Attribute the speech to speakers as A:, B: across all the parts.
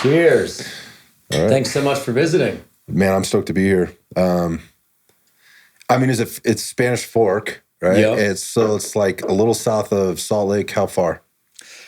A: Cheers.
B: All right.
A: Thanks so much for visiting.
B: Man, I'm stoked to be here. It's Spanish Fork, right?
A: Yep.
B: It's like a little south of Salt Lake. How far?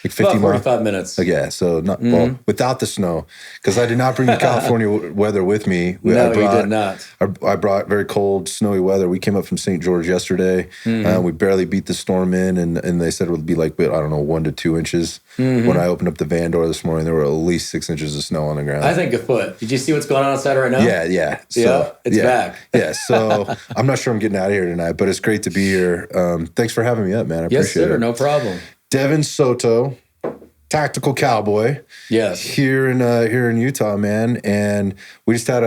B: Like 50
A: About
B: miles?
A: 45 minutes.
B: Yeah, so not well without the snow, because I did not bring the California weather with me.
A: You did not.
B: I brought very cold, snowy weather. We came up from St. George yesterday. We barely beat the storm in, and they said it would be like, I don't know, 1 to 2 inches. When I opened up the van door this morning, there were at least 6 inches of snow on the ground.
A: I think a foot. Did you see what's going on outside right now?
B: Yeah. So,
A: it's back.
B: Yeah, so I'm not sure I'm getting out of here tonight, but it's great to be here. Thanks for having me up, man. I appreciate it.
A: Yes, sir. No problem.
B: Devin Soto, Tactical Cowboy.
A: Yes.
B: Here in Utah, man. And we just had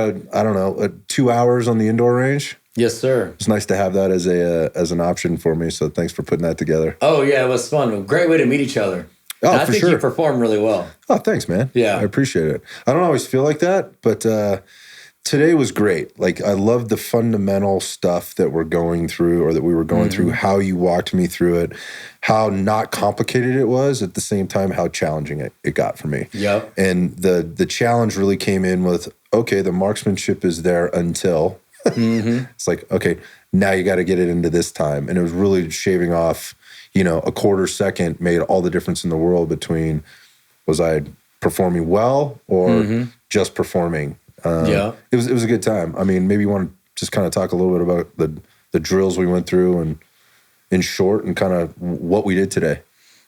B: 2 hours on the indoor range.
A: Yes, sir.
B: It's nice to have that as an option for me. So thanks for putting that together.
A: Oh, yeah, it was fun. Great way to meet each other.
B: Oh,
A: and I
B: for
A: think
B: sure.
A: you performed really well.
B: Oh, thanks, man.
A: Yeah.
B: I appreciate it. I don't always feel like that, but today was great. Like, I love the fundamental stuff that we're going through, or that we were going through, how you walked me through it, how not complicated it was, at the same time, how challenging it got for me.
A: Yep.
B: And the challenge really came in with, okay, the marksmanship is there until, it's like, okay, now you got to get it into this time. And it was really shaving off, a quarter second made all the difference in the world between, was I performing well or just performing? It was a good time. I mean, maybe you want to just kind of talk a little bit about the drills we went through, and in short, and kind of what we did today.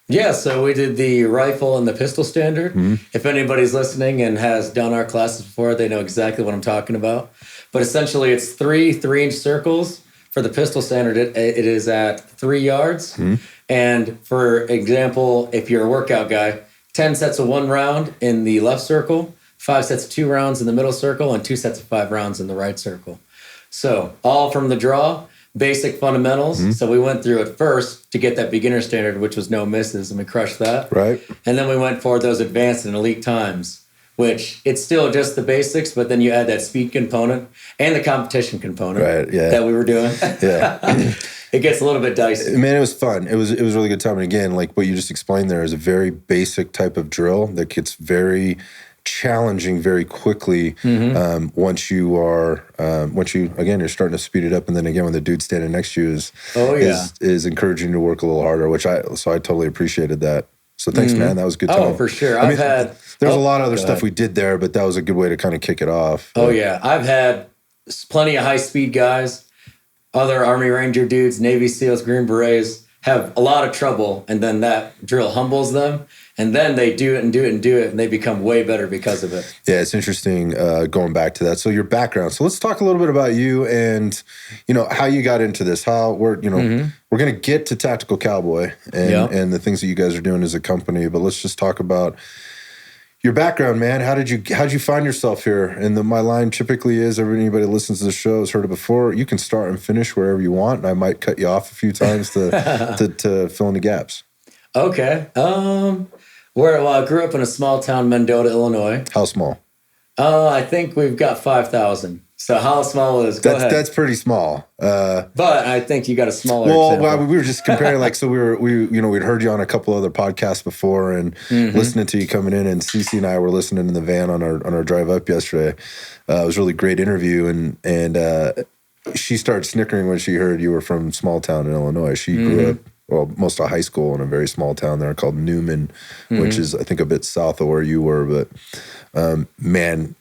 A: Yeah, so we did the rifle and the pistol standard. If anybody's listening and has done our classes before, they know exactly what I'm talking about. But essentially, it's 3 3-inch circles. For the pistol standard, it is at 3 yards. And for example, if you're a workout guy, 10 sets of 1 round in the left circle, 5 sets of 2 rounds in the middle circle, and 2 sets of 5 rounds in the right circle. So all from the draw, basic fundamentals. So we went through it first to get that beginner standard, which was no misses, and we crushed that.
B: Right.
A: And then we went for those advanced and elite times, which it's still just the basics, but then you add that speed component and the competition component that we were doing.
B: Yeah.
A: It gets a little bit dicey.
B: Man, it was fun. It was a really good time. And again, like what you just explained there is a very basic type of drill that gets very challenging very quickly once you're starting to speed it up, and then again when the dude standing next to you is encouraging you to work a little harder, so I totally appreciated that. So thanks, man. That was a good time.
A: Oh, for sure.
B: There's a lot of other stuff we did there, but that was a good way to kind of kick it off.
A: Oh yeah, I've had plenty of high speed guys, other Army Ranger dudes, Navy SEALs, Green Berets have a lot of trouble, and then that drill humbles them. And then they do it, and they become way better because of it.
B: Yeah, it's interesting going back to that. So your background. So let's talk a little bit about you and, how you got into this. How we're going to get to Tactical Cowboy and the things that you guys are doing as a company. But let's just talk about your background, man. How'd you find yourself here? And my line typically is, anybody that listens to the show has heard it before. You can start and finish wherever you want, and I might cut you off a few times to fill in the gaps.
A: Okay. I grew up in a small town, Mendota, Illinois.
B: How small?
A: I think we've got 5,000. So how small is? Go ahead.
B: That's pretty small.
A: But I think you got a smaller.
B: Well, we were just comparing. We'd heard you on a couple other podcasts before, and listening to you coming in. And Cece and I were listening in the van on our drive up yesterday. It was a really great interview, and she started snickering when she heard you were from small town in Illinois. She grew up. Well, most of high school in a very small town there called Newman, which is, I think, a bit south of where you were. But, man,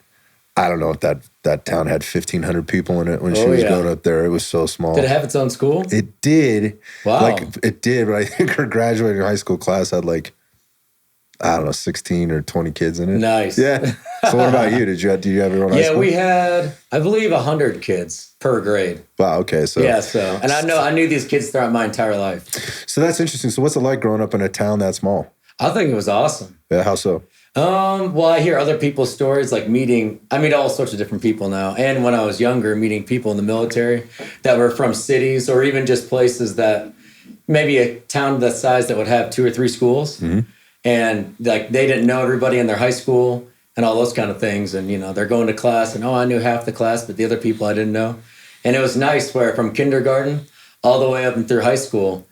B: I don't know if that town had 1,500 people in it when she was going up there. It was so small.
A: Did it have its own school?
B: It did.
A: Wow.
B: It did, but I think her graduating high school class had 16 or 20 kids in it.
A: Nice.
B: Yeah. So what about you? Did you have your own high school?
A: Yeah, we had, I believe, 100 kids per grade.
B: Wow, okay.
A: And I knew these kids throughout my entire life.
B: So that's interesting. So what's it like growing up in a town that small?
A: I think it was awesome.
B: Yeah, how so?
A: Well, I hear other people's stories, I meet all sorts of different people now. And when I was younger, meeting people in the military that were from cities or even just places that maybe a town that size that would have 2 or 3 schools. And they didn't know everybody in their high school and all those kind of things. And, they're going to class and, I knew half the class, but the other people I didn't know. And it was nice where from kindergarten all the way up and through high school,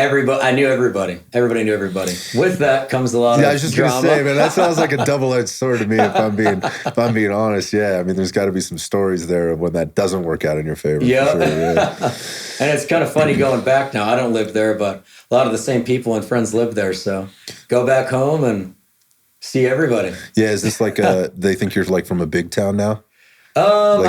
A: Everybody, I knew everybody. Everybody knew everybody. With that comes a lot of
B: I was just
A: drama.
B: gonna say, man, that sounds like a double-edged sword to me. If I'm being honest, yeah. I mean, there's got to be some stories there of when that doesn't work out in your favor.
A: Yeah,
B: for sure, yeah.
A: And it's kind of funny going back now. I don't live there, but a lot of the same people and friends live there. So go back home and see everybody.
B: Yeah, is this like they think you're like from a big town now?
A: I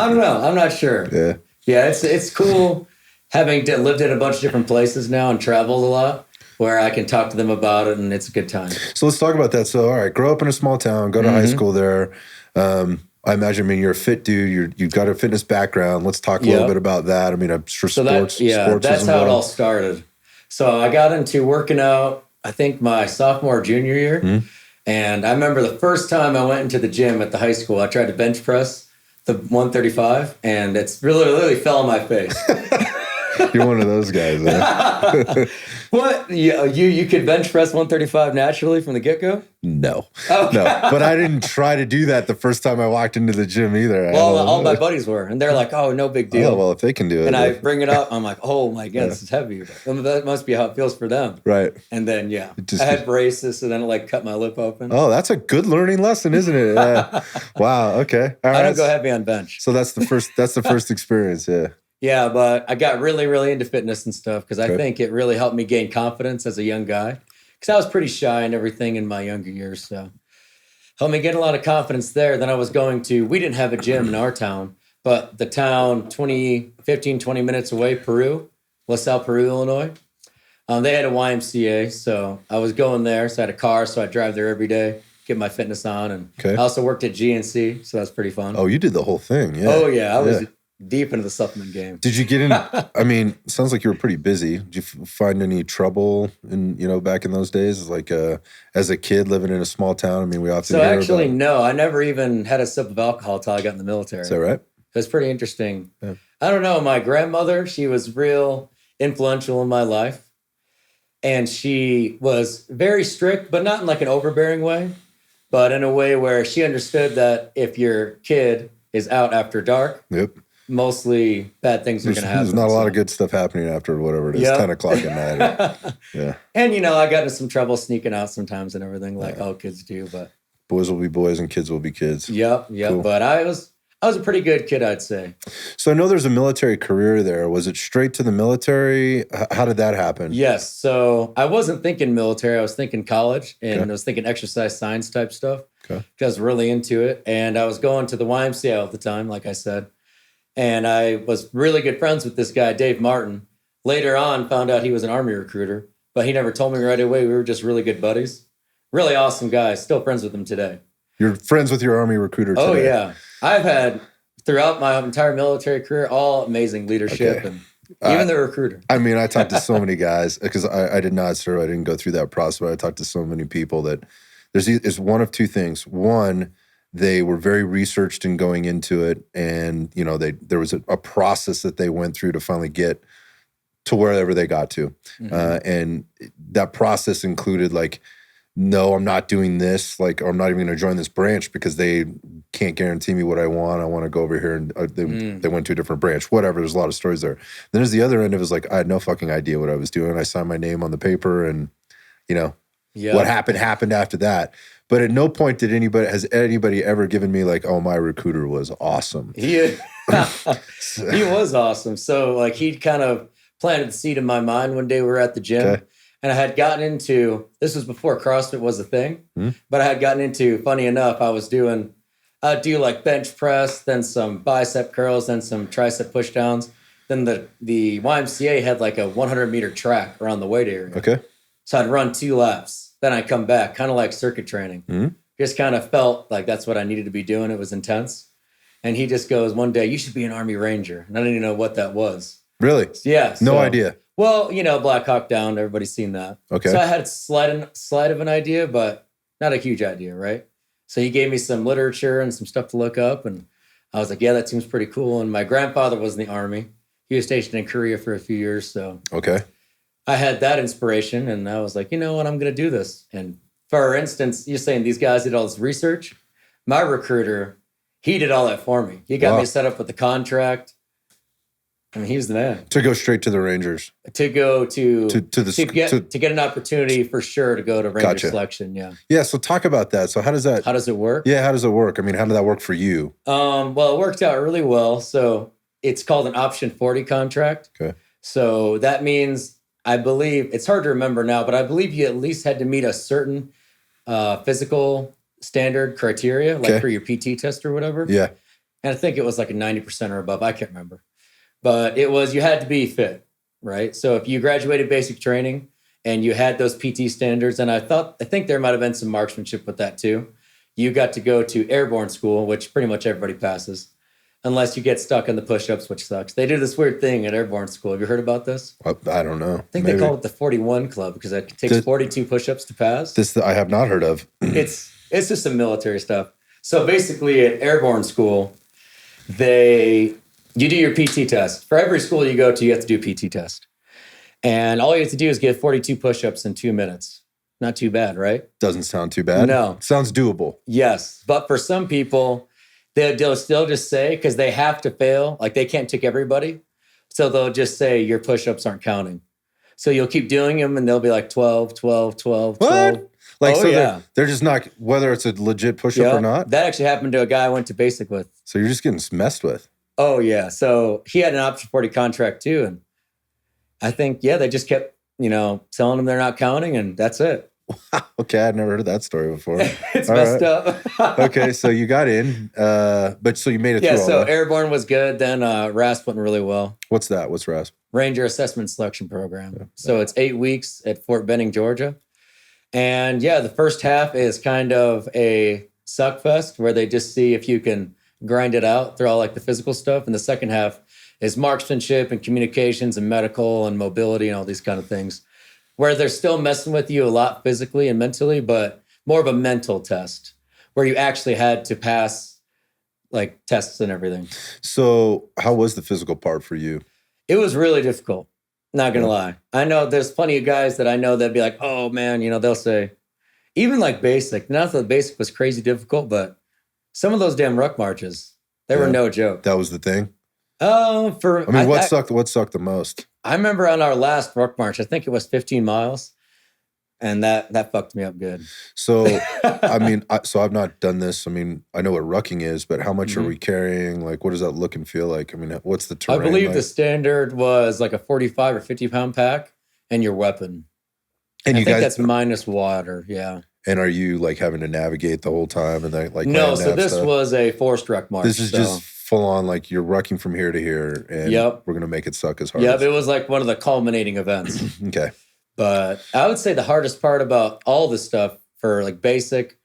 A: don't know. I'm not sure.
B: Yeah.
A: Yeah, it's cool having lived in a bunch of different places now and traveled a lot, where I can talk to them about it, and it's a good time.
B: So let's talk about that. So, all right, grow up in a small town, go to high school there. I imagine, you're a fit dude. You've got a fitness background. Let's talk a little bit about that. I mean, I'm sure sports.
A: That's how it all started. So I got into working out, I think my sophomore, junior year. And I remember the first time I went into the gym at the high school, I tried to bench press the 135, and it's literally fell on my face.
B: You're one of those guys, huh?
A: What? You could bench press 135 naturally from the get-go?
B: No.
A: Oh.
B: No. But I didn't try to do that the first time I walked into the gym either.
A: Well, all my buddies were, and they're like, oh, no big deal.
B: Oh, well, if they can do it.
A: And I bring it up, I'm like, oh my God, this is heavy. That must be how it feels for them.
B: Right.
A: And then, I had braces, and then it cut my lip open.
B: Oh, that's a good learning lesson, isn't it? Wow. Okay. All right.
A: I don't go heavy on bench.
B: So that's the first experience. Yeah.
A: Yeah, but I got really, really into fitness and stuff because I think it really helped me gain confidence as a young guy. Because I was pretty shy and everything in my younger years. So helped me get a lot of confidence there. Then I was we didn't have a gym in our town, but the town 20 minutes away, LaSalle, Peru, Illinois, they had a YMCA. So I was going there. So I had a car, so I drive there every day, get my fitness on. And I also worked at GNC, so that's pretty fun.
B: Oh, you did the whole thing. Yeah.
A: Oh, yeah. I was deep into the supplement game.
B: Did you get in? I mean, sounds like you were pretty busy. Did you find any trouble back in those days? As a kid living in a small town? I mean, we often hear
A: actually,
B: about...
A: no, I never even had a sip of alcohol until I got in the military.
B: Is that right?
A: It was pretty interesting.
B: Yeah.
A: I don't know. My grandmother, she was real influential in my life. And she was very strict, but not in an overbearing way, but in a way where she understood that if your kid is out after dark, mostly bad things are going to happen.
B: There's not a lot of good stuff happening after whatever it is, 10 o'clock at night. Yeah. And,
A: I got into some trouble sneaking out sometimes and everything all kids do. But
B: boys will be boys and kids will be kids.
A: Yep. Cool. But I was a pretty good kid, I'd say.
B: So I know there's a military career there. Was it straight to the military? How did that happen?
A: Yes. So I wasn't thinking military. I was thinking college, and I was thinking exercise science type stuff. Okay. I was really into it. And I was going to the YMCA at the time, like I said. And I was really good friends with this guy, Dave Martin. Later on, found out he was an Army recruiter, but he never told me right away. We were just really good buddies. Really awesome guy. Still friends with him today. You're
B: friends with your Army recruiter today?
A: Oh, yeah. I've had, throughout my entire military career, all amazing leadership and even the recruiter.
B: I mean, I talked to so many guys because I did not serve. I didn't go through that process, but I talked to so many people that there's one of two things. One, they were very researched in going into it, and there was a process that they went through to finally get to wherever they got to, and that process included no, I'm not doing this, or I'm not even going to join this branch because they can't guarantee me what I want. I want to go over here, and they went to a different branch. Whatever. There's a lot of stories there. Then there's the other end of it, I had no fucking idea what I was doing. I signed my name on the paper, and what happened after that. But at no point has anybody ever given me oh, my recruiter was awesome.
A: He was awesome. So he'd kind of planted the seed in my mind. One day we were at the gym, and I had gotten into, this was before CrossFit was a thing, but I had gotten into, funny enough, I'd do bench press, then some bicep curls, then some tricep push downs. Then the YMCA had a 100-meter track around the weight area.
B: Okay.
A: So I'd run 2 laps. Then I come back, kind of like circuit training. Just kind of felt like that's what I needed to be doing. It was intense. And he just goes, one day, you should be an Army Ranger. And I didn't even know what that was.
B: Really?
A: Yeah.
B: No idea.
A: Well, Black Hawk Down, everybody's seen that.
B: Okay.
A: So I had a slight of an idea, but not a huge idea, right? So he gave me some literature and some stuff to look up. And I was like, yeah, that seems pretty cool. And my grandfather was in the Army. He was stationed in Korea for a few years. So I had that inspiration, and I was like, you know what, I'm going to do this. And for instance, you're saying these guys did all this research. My recruiter, he did all that for me. He got me set up with the contract. I mean, he's the man.
B: To go straight to the Rangers.
A: To get an opportunity for sure to go to Ranger selection. Yeah.
B: Yeah. So talk about that. So how does it
A: work?
B: Yeah. How does it work? I mean, how did that work for you?
A: Well, it worked out really well. So it's called an option 40 contract.
B: Okay.
A: So that means, I believe, it's hard to remember now, but I believe you at least had to meet a certain physical standard criteria, like for your PT test or whatever.
B: Yeah.
A: And I think it was like a 90% or above. I can't remember. But you had to be fit, right? So if you graduated basic training and you had those PT standards, and I think there might have been some marksmanship with that too, you got to go to airborne school, which pretty much everybody passes, unless you get stuck in the push-ups, which sucks. They do this weird thing at airborne school. Have you heard about this?
B: I don't know.
A: I think they call it the 41 Club because it takes 42 push-ups to pass.
B: This I have not heard of.
A: It's just some military stuff. So basically at airborne school, you do your PT test. For every school you go to, you have to do a PT test. And all you have to do is get 42 push-ups in 2 minutes. Not too bad, right?
B: Doesn't sound too bad.
A: No.
B: Sounds doable.
A: Yes. But for some people, they'll still just say, because they have to fail, like they can't take everybody. So they'll just say your push-ups aren't counting. So you'll keep doing them and they'll be like 12, 12, 12, 12.
B: What? Like, they're just not, whether it's a legit push-up or not?
A: That actually happened to a guy I went to basic with.
B: So you're just getting messed with.
A: Oh, yeah. So he had an option 40 contract too. And I think, they just kept, telling him they're not counting and that's it.
B: Wow. Okay. I'd never heard that story before.
A: It's messed up.
B: Okay. So you got in, but so you made it through all that.
A: So airborne was good. Then RASP went really well.
B: What's that? What's RASP?
A: Ranger Assessment Selection Program. Yeah. So it's 8 weeks at Fort Benning, Georgia. And the first half is kind of a suck fest where they just see if you can grind it out through all like the physical stuff. And the second half is marksmanship and communications and medical and mobility and all these kind of things where they're still messing with you a lot physically and mentally, but more of a mental test where you actually had to pass like tests and everything.
B: So how was the physical part for you? It
A: was really difficult. Not going to lie. I know there's plenty of guys that I know that'd be like, oh man, they'll say, even like basic, not that the basic was crazy difficult, but some of those damn ruck marches, they were no joke.
B: That was the thing?
A: What
B: sucked the most?
A: I remember on our last ruck march, I think it was 15 miles. And that fucked me up good.
B: So, I've not done this. I mean, I know what rucking is, but how much are we carrying? Like, what does that look and feel like? I mean, what's the terrain?
A: I believe the standard was like a 45 or 50 pound pack and your weapon. And I think that's minus water. Yeah.
B: And are you like having to navigate the whole time and then like
A: no? So this was a forced ruck march.
B: This is just full on like you're rucking from here to here, and we're gonna make it suck as hard.
A: Yep, it was like one of the culminating events.
B: Okay.
A: But I would say the hardest part about all this stuff for like basic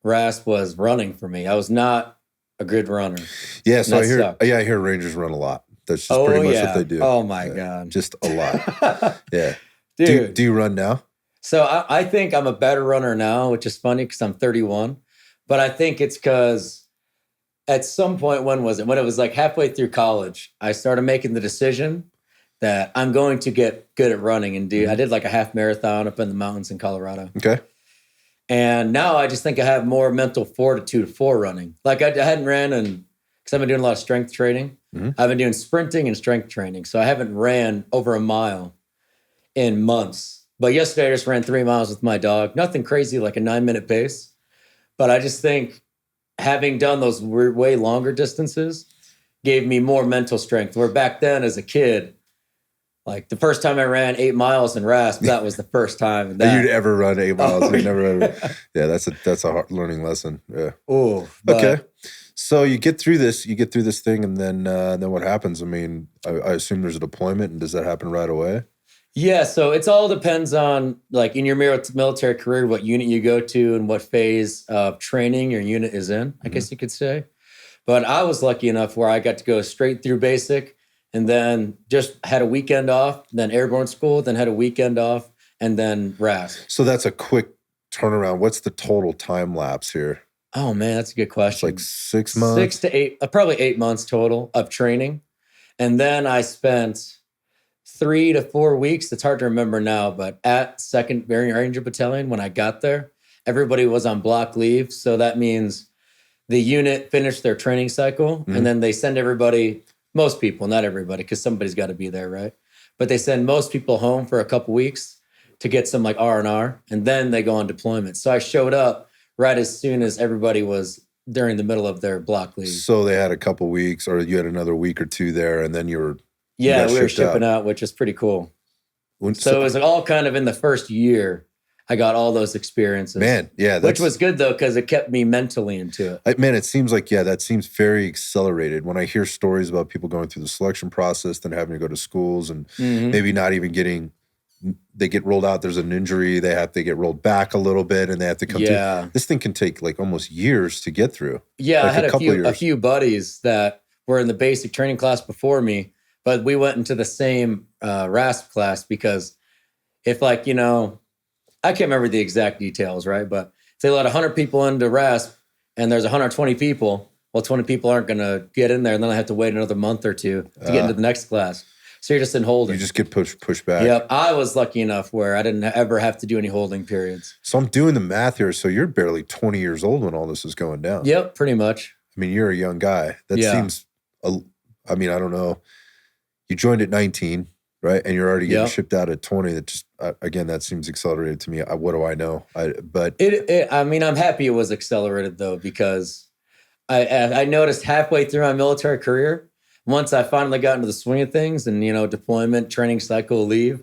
A: RASP was running for me. I was not a good runner.
B: Yeah, so I hear Rangers run a lot. That's just pretty much what they do.
A: Oh my God.
B: Just a lot. Yeah.
A: Dude.
B: Do you run now?
A: So I think I'm a better runner now, which is funny because I'm 31. But I think it's because at some point, when it was like halfway through college, I started making the decision that I'm going to get good at running. And I did like a half marathon up in the mountains in Colorado.
B: Okay.
A: And now I just think I have more mental fortitude for running. Like I hadn't ran because I've been doing a lot of strength training. Mm-hmm. I've been doing sprinting and strength training. So I haven't ran over a mile in months. But yesterday I just ran 3 miles with my dog. Nothing crazy, like a 9-minute pace. But I just think having done those way longer distances gave me more mental strength. Where back then as a kid, like the first time I ran 8 miles in RASP, that was the first time.
B: You'd ever run 8 miles. Yeah, that's a hard learning lesson. Yeah.
A: Oh,
B: okay. So you get through this thing, and then what happens? I mean, I assume there's a deployment, and does that happen right away?
A: Yeah, so it all depends on, like, in your military career, what unit you go to and what phase of training your unit is in, I guess you could say. But I was lucky enough where I got to go straight through basic and then just had a weekend off, then airborne school, then had a weekend off, and then RASP.
B: So that's a quick turnaround. What's the total time lapse here?
A: Oh, man, that's a good question.
B: It's like 6 months?
A: 6 to 8, probably 8 months total of training. And then I spent 3 to 4 weeks, it's hard to remember now, but at 2nd Ranger Battalion, when I got there, everybody was on block leave. So that means the unit finished their training cycle, and then they send everybody most people, not everybody, because somebody's got to be there, right? But they send most people home for a couple weeks to get some like R&R, and then they go on deployment. So I showed up right as soon as everybody was during the middle of their block leave.
B: So they had a couple weeks, or you had another week or two there, and then you were
A: we were shipping out, which is pretty cool. So it was all kind of in the first year. I got all those experiences.
B: Man, yeah.
A: Which was good, though, because it kept me mentally into it.
B: Man, it seems like, that seems very accelerated. When I hear stories about people going through the selection process, then having to go to schools and maybe not even they get rolled out, there's an injury, they have to get rolled back a little bit, and they have to come through. This thing can take like almost years to get through.
A: Yeah, like I had a few buddies that were in the basic training class before me, but we went into the same RASP class because if like, I can't remember the exact details, right? But if they let 100 people into RASP and there's 120 people, well, 20 people aren't going to get in there, and then I have to wait another month or two to get into the next class. So you're just in holding.
B: You just get pushed back.
A: Yep. I was lucky enough where I didn't ever have to do any holding periods.
B: So I'm doing the math here. So you're barely 20 years old when all this is going down.
A: Yep, pretty much.
B: I mean, you're a young guy. That seems, I don't know. You joined at 19, right? And you're already getting shipped out at 20. That just, again, that seems accelerated to me. What do I know?
A: I'm happy it was accelerated, though, because I noticed halfway through my military career, once I finally got into the swing of things and, deployment, training cycle, leave,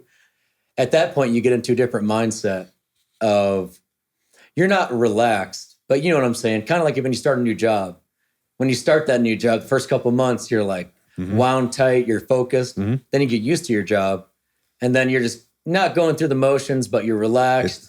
A: at that point, you get into a different mindset of you're not relaxed, but you know what I'm saying? Kind of like when you start a new job. When you start that new job, the first couple of months, you're like wound tight, you're focused. Then you get used to your job. And then you're just not going through the motions, but you're relaxed.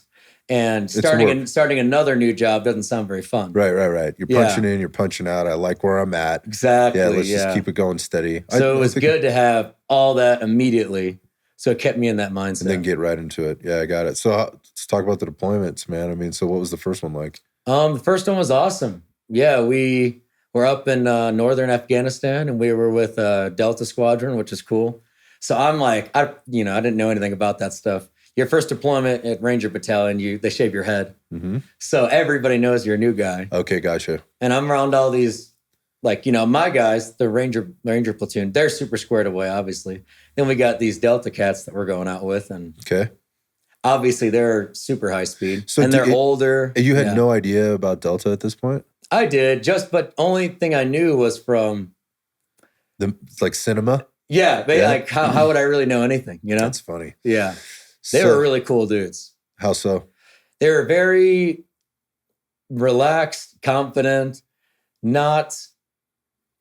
A: And starting another new job doesn't sound very fun.
B: Right. You're punching in, you're punching out. I like where I'm at.
A: Exactly.
B: Yeah, let's just keep it going steady.
A: So it was good to have all that immediately. So it kept me in that mindset.
B: And then get right into it. Yeah, I got it. So let's talk about the deployments, man. So what was the first one like?
A: The first one was awesome. Yeah, we were up in northern Afghanistan, and we were with Delta Squadron, which is cool. So I'm like, I didn't know anything about that stuff. Your first deployment at Ranger Battalion, they shave your head. So everybody knows you're a new guy.
B: Okay, gotcha.
A: And I'm around all these, my guys, the Ranger platoon, they're super squared away, obviously. Then we got these Delta cats that we're going out with. And obviously they're super high speed. So and they're older.
B: You had no idea about Delta at this point?
A: I did, but only thing I knew was from
B: cinema?
A: Yeah, like how would I really know anything,
B: That's funny.
A: Yeah. They were really cool dudes.
B: How so?
A: They were very relaxed, confident, not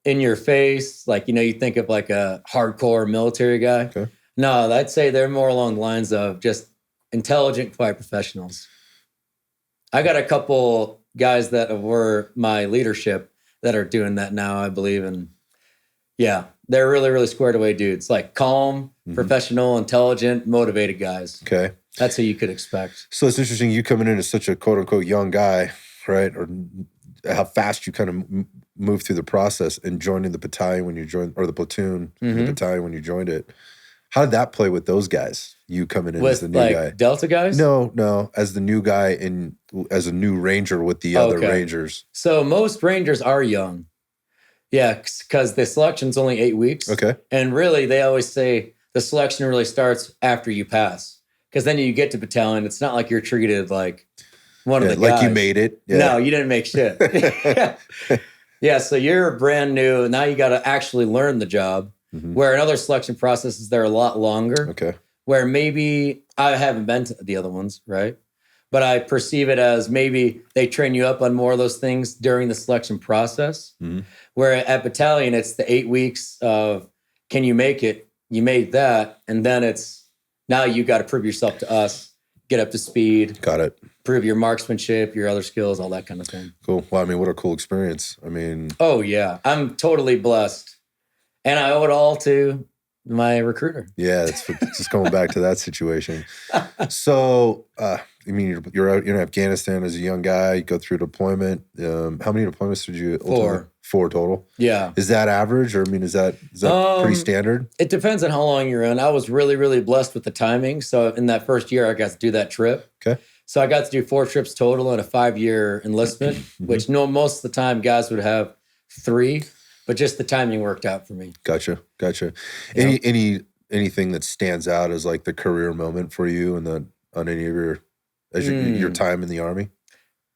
A: in your face. You think of like a hardcore military guy.
B: Okay.
A: No, I'd say they're more along the lines of just intelligent, quiet professionals. I got a couple guys that were my leadership that are doing that now, I believe. And yeah, they're really, really squared away dudes, like calm, professional, intelligent, motivated guys.
B: Okay.
A: That's who you could expect.
B: So it's interesting you coming in as such a quote unquote young guy, right? Or how fast you kind of move through the process and joining the battalion when you joined, or the platoon, the battalion when you joined it. How did that play with those guys? You coming in as the new guy?
A: Delta guys?
B: No, as the new guy as a new Ranger with the other Rangers.
A: So most Rangers are young. Yeah, because the selection's only 8 weeks.
B: Okay.
A: And really, they always say the selection really starts after you pass. Because then you get to battalion, it's not like you're treated like one of the guys.
B: Like you made it. Yeah.
A: No, you didn't make shit. Yeah, so you're brand new. Now you got to actually learn the job. Where in other selection processes, they're a lot longer.
B: Okay.
A: Where maybe, I haven't been to the other ones, right? But I perceive it as maybe they train you up on more of those things during the selection process. Where at battalion, it's the 8 weeks of, can you make it? You made that. And then it's, now you got to prove yourself to us, get up to speed.
B: Got it.
A: Prove your marksmanship, your other skills, all that kind of thing.
B: Cool. Well, what a cool experience.
A: Oh, yeah. I'm totally blessed. And I owe it all to my recruiter.
B: Yeah, it's just going back to that situation. So, you're out in Afghanistan as a young guy. You go through deployment. How many deployments did you?
A: 4.
B: 4 total.
A: Yeah.
B: Is that average, or is that pretty standard?
A: It depends on how long you're in. I was really, really blessed with the timing. So in that first year, I got to do that trip.
B: Okay.
A: So I got to do 4 trips total in a 5-year enlistment, which most of the time guys would have 3. but just the timing worked out for me.
B: Gotcha.
A: Yep.
B: Anything that stands out as like the career moment for you and on any of your time in the Army?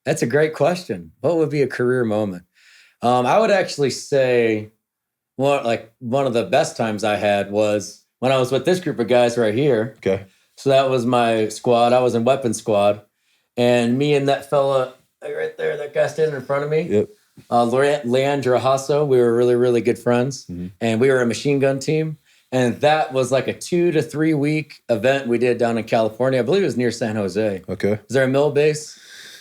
A: That's a great question. What would be a career moment? I would actually say one of the best times I had was when I was with this group of guys right here.
B: Okay.
A: So that was my squad. I was in weapons squad, and me and that fella right there, that guy standing in front of me.
B: Yep.
A: Leandro Hasso, we were really, really good friends, and we were a machine gun team. And that was like a 2 to 3 week event we did down in California. I believe it was near San Jose.
B: Okay.
A: Is there a mill base?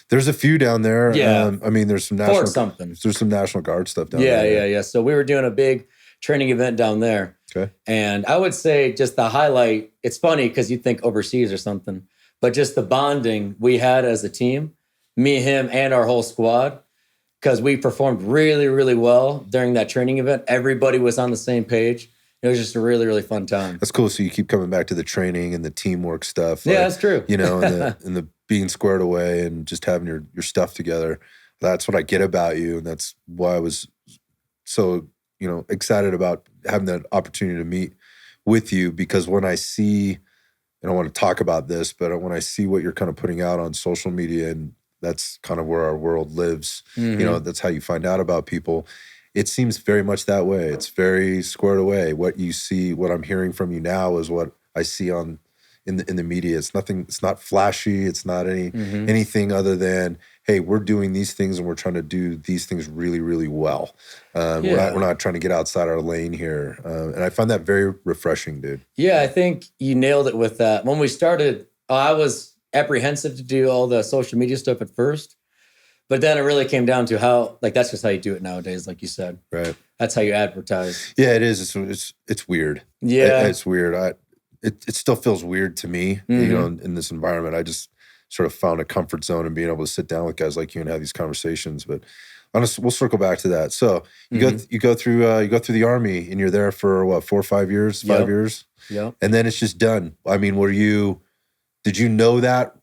B: There's a few down there.
A: Yeah.
B: I mean, there's some National Guard stuff down there.
A: Yeah. So we were doing a big training event down there.
B: Okay.
A: And I would say just the highlight, it's funny because you think overseas or something, but just the bonding we had as a team, me, him, and our whole squad, because we performed really, really well during that training event. Everybody was on the same page. It was just a really, really fun time.
B: That's cool. So you keep coming back to the training and the teamwork stuff.
A: Yeah, that's true.
B: You know, and the being squared away and just having your stuff together. That's what I get about you. And that's why I was so, excited about having that opportunity to meet with you, because when I see, and I want to talk about this, but when I see what you're kind of putting out on social media, and that's kind of where our world lives, that's how you find out about people. It seems very much that way. It's very squared away. What you see, what I'm hearing from you now is what I see in the media. It's nothing, it's not flashy. It's not anything other than, hey, we're doing these things and we're trying to do these things really, really well. We're not trying to get outside our lane here. And I find that very refreshing, dude. Yeah,
A: I think you nailed it with that. When we started, I was apprehensive to do all the social media stuff at first. But then it really came down to how, that's just how you do it nowadays, like you said.
B: Right.
A: That's how you advertise.
B: Yeah, it is. It's weird.
A: Yeah.
B: It's weird. It still feels weird to me, in this environment. I just sort of found a comfort zone in being able to sit down with guys like you and have these conversations. But honestly, we'll circle back to that. So you go through the Army, and you're there for what, 4 or 5 years? 5 years?
A: Yeah.
B: And then it's just done. I mean, did you know that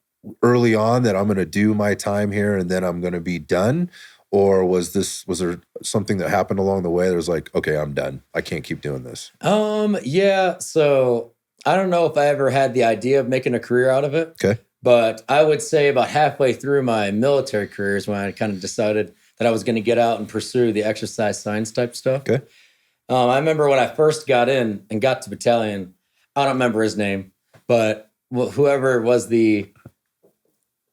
B: early on that I'm going to do my time here and then I'm going to be done? Or was there something that happened along the way that was like, okay, I'm done. I can't keep doing this?
A: Yeah. So I don't know if I ever had the idea of making a career out of it.
B: Okay.
A: But I would say about halfway through my military career is when I kind of decided that I was going to get out and pursue the exercise science type stuff.
B: Okay.
A: I remember when I first got in and got to battalion, I don't remember his name, but whoever was the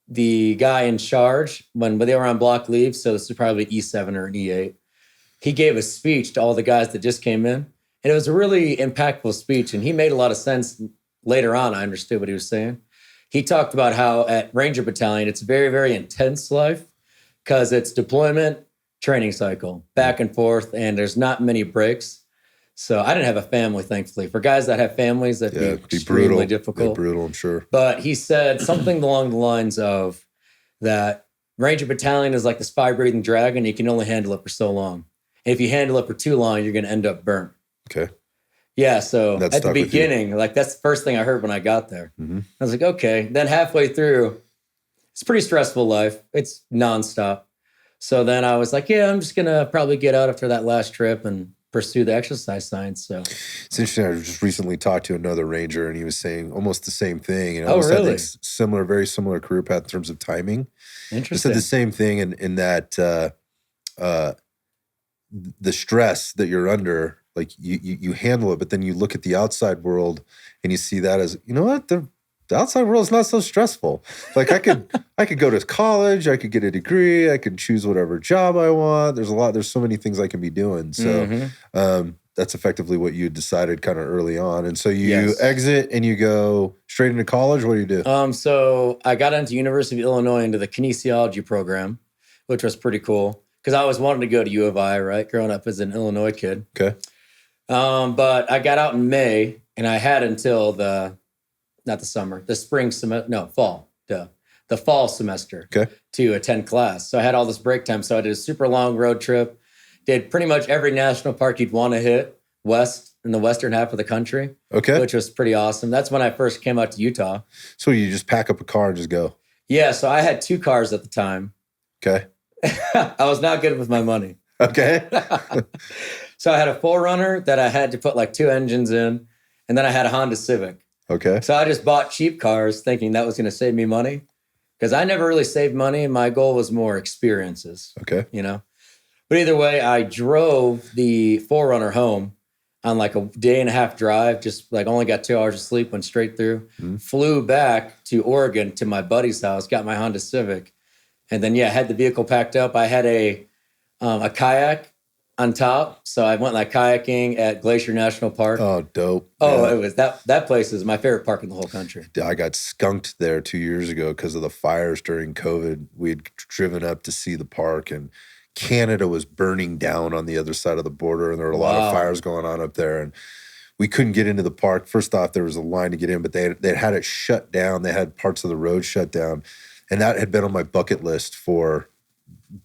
A: guy in charge when they were on block leave, so this was probably E7 or an E8, he gave a speech to all the guys that just came in. And it was a really impactful speech, and he made a lot of sense. Later on, I understood what he was saying. He talked about how at Ranger Battalion, it's very, very intense life because it's deployment, training cycle, back and forth, and there's not many breaks. So I didn't have a family, thankfully. For guys that have families, that'd be extremely
B: brutal.
A: difficult.
B: Brutal, I'm sure.
A: But he said something along the lines of that Ranger Battalion is like this fire-breathing dragon. You can only handle it for so long. And if you handle it for too long, you're going to end up burnt.
B: Okay.
A: Yeah, so at the beginning, that's the first thing I heard when I got there. Mm-hmm. I was like, okay. Then halfway through, it's a pretty stressful life. It's nonstop. So then I was like, yeah, I'm just going to probably get out after that last trip and pursue the exercise science. So
B: it's interesting. I just recently talked to another Ranger, and he was saying almost the same thing.
A: Oh, really?
B: Very similar career path in terms of timing.
A: Interesting.
B: He said the same thing in that the stress that you're under, like you handle it, but then you look at the outside world and you see that as, you know what, the outside world is not so stressful. Like I could go to college, I could get a degree, I could choose whatever job I want. There's so many things I can be doing. So that's effectively what you decided kind of early on. And so you exit and you go straight into college. What do you do?
A: So I got into University of Illinois into the Kinesiology program, which was pretty cool because I always wanted to go to U of I, right? Growing up as an Illinois kid.
B: Okay.
A: But I got out in May and I had until the fall semester to attend class. So I had all this break time. So I did a super long road trip, did pretty much every national park you'd want to hit in the western half of the country, which was pretty awesome. That's when I first came out to Utah.
B: So you just pack up a car and just go?
A: Yeah, so I had 2 cars at the time.
B: Okay.
A: I was not good with my money.
B: Okay.
A: So I had a 4Runner that I had to put like 2 engines in, and then I had a Honda Civic.
B: Okay.
A: So I just bought cheap cars thinking that was going to save me money, because I never really saved money. My goal was more experiences.
B: Okay.
A: You know? But either way, I drove the 4Runner home on like a day and a half drive, just like only got 2 hours of sleep, went straight through, flew back to Oregon to my buddy's house, got my Honda Civic. And then, yeah, I had the vehicle packed up. I had a kayak on top. So I went like kayaking at Glacier National Park.
B: Oh, dope.
A: Oh, It was that place is my favorite park in the whole country.
B: I got skunked there 2 years ago because of the fires during COVID. We had driven up to see the park, and Canada was burning down on the other side of the border, and there were a lot of fires going on up there, and we couldn't get into the park. First off, there was a line to get in, but they had it shut down. They had parts of the road shut down, and that had been on my bucket list for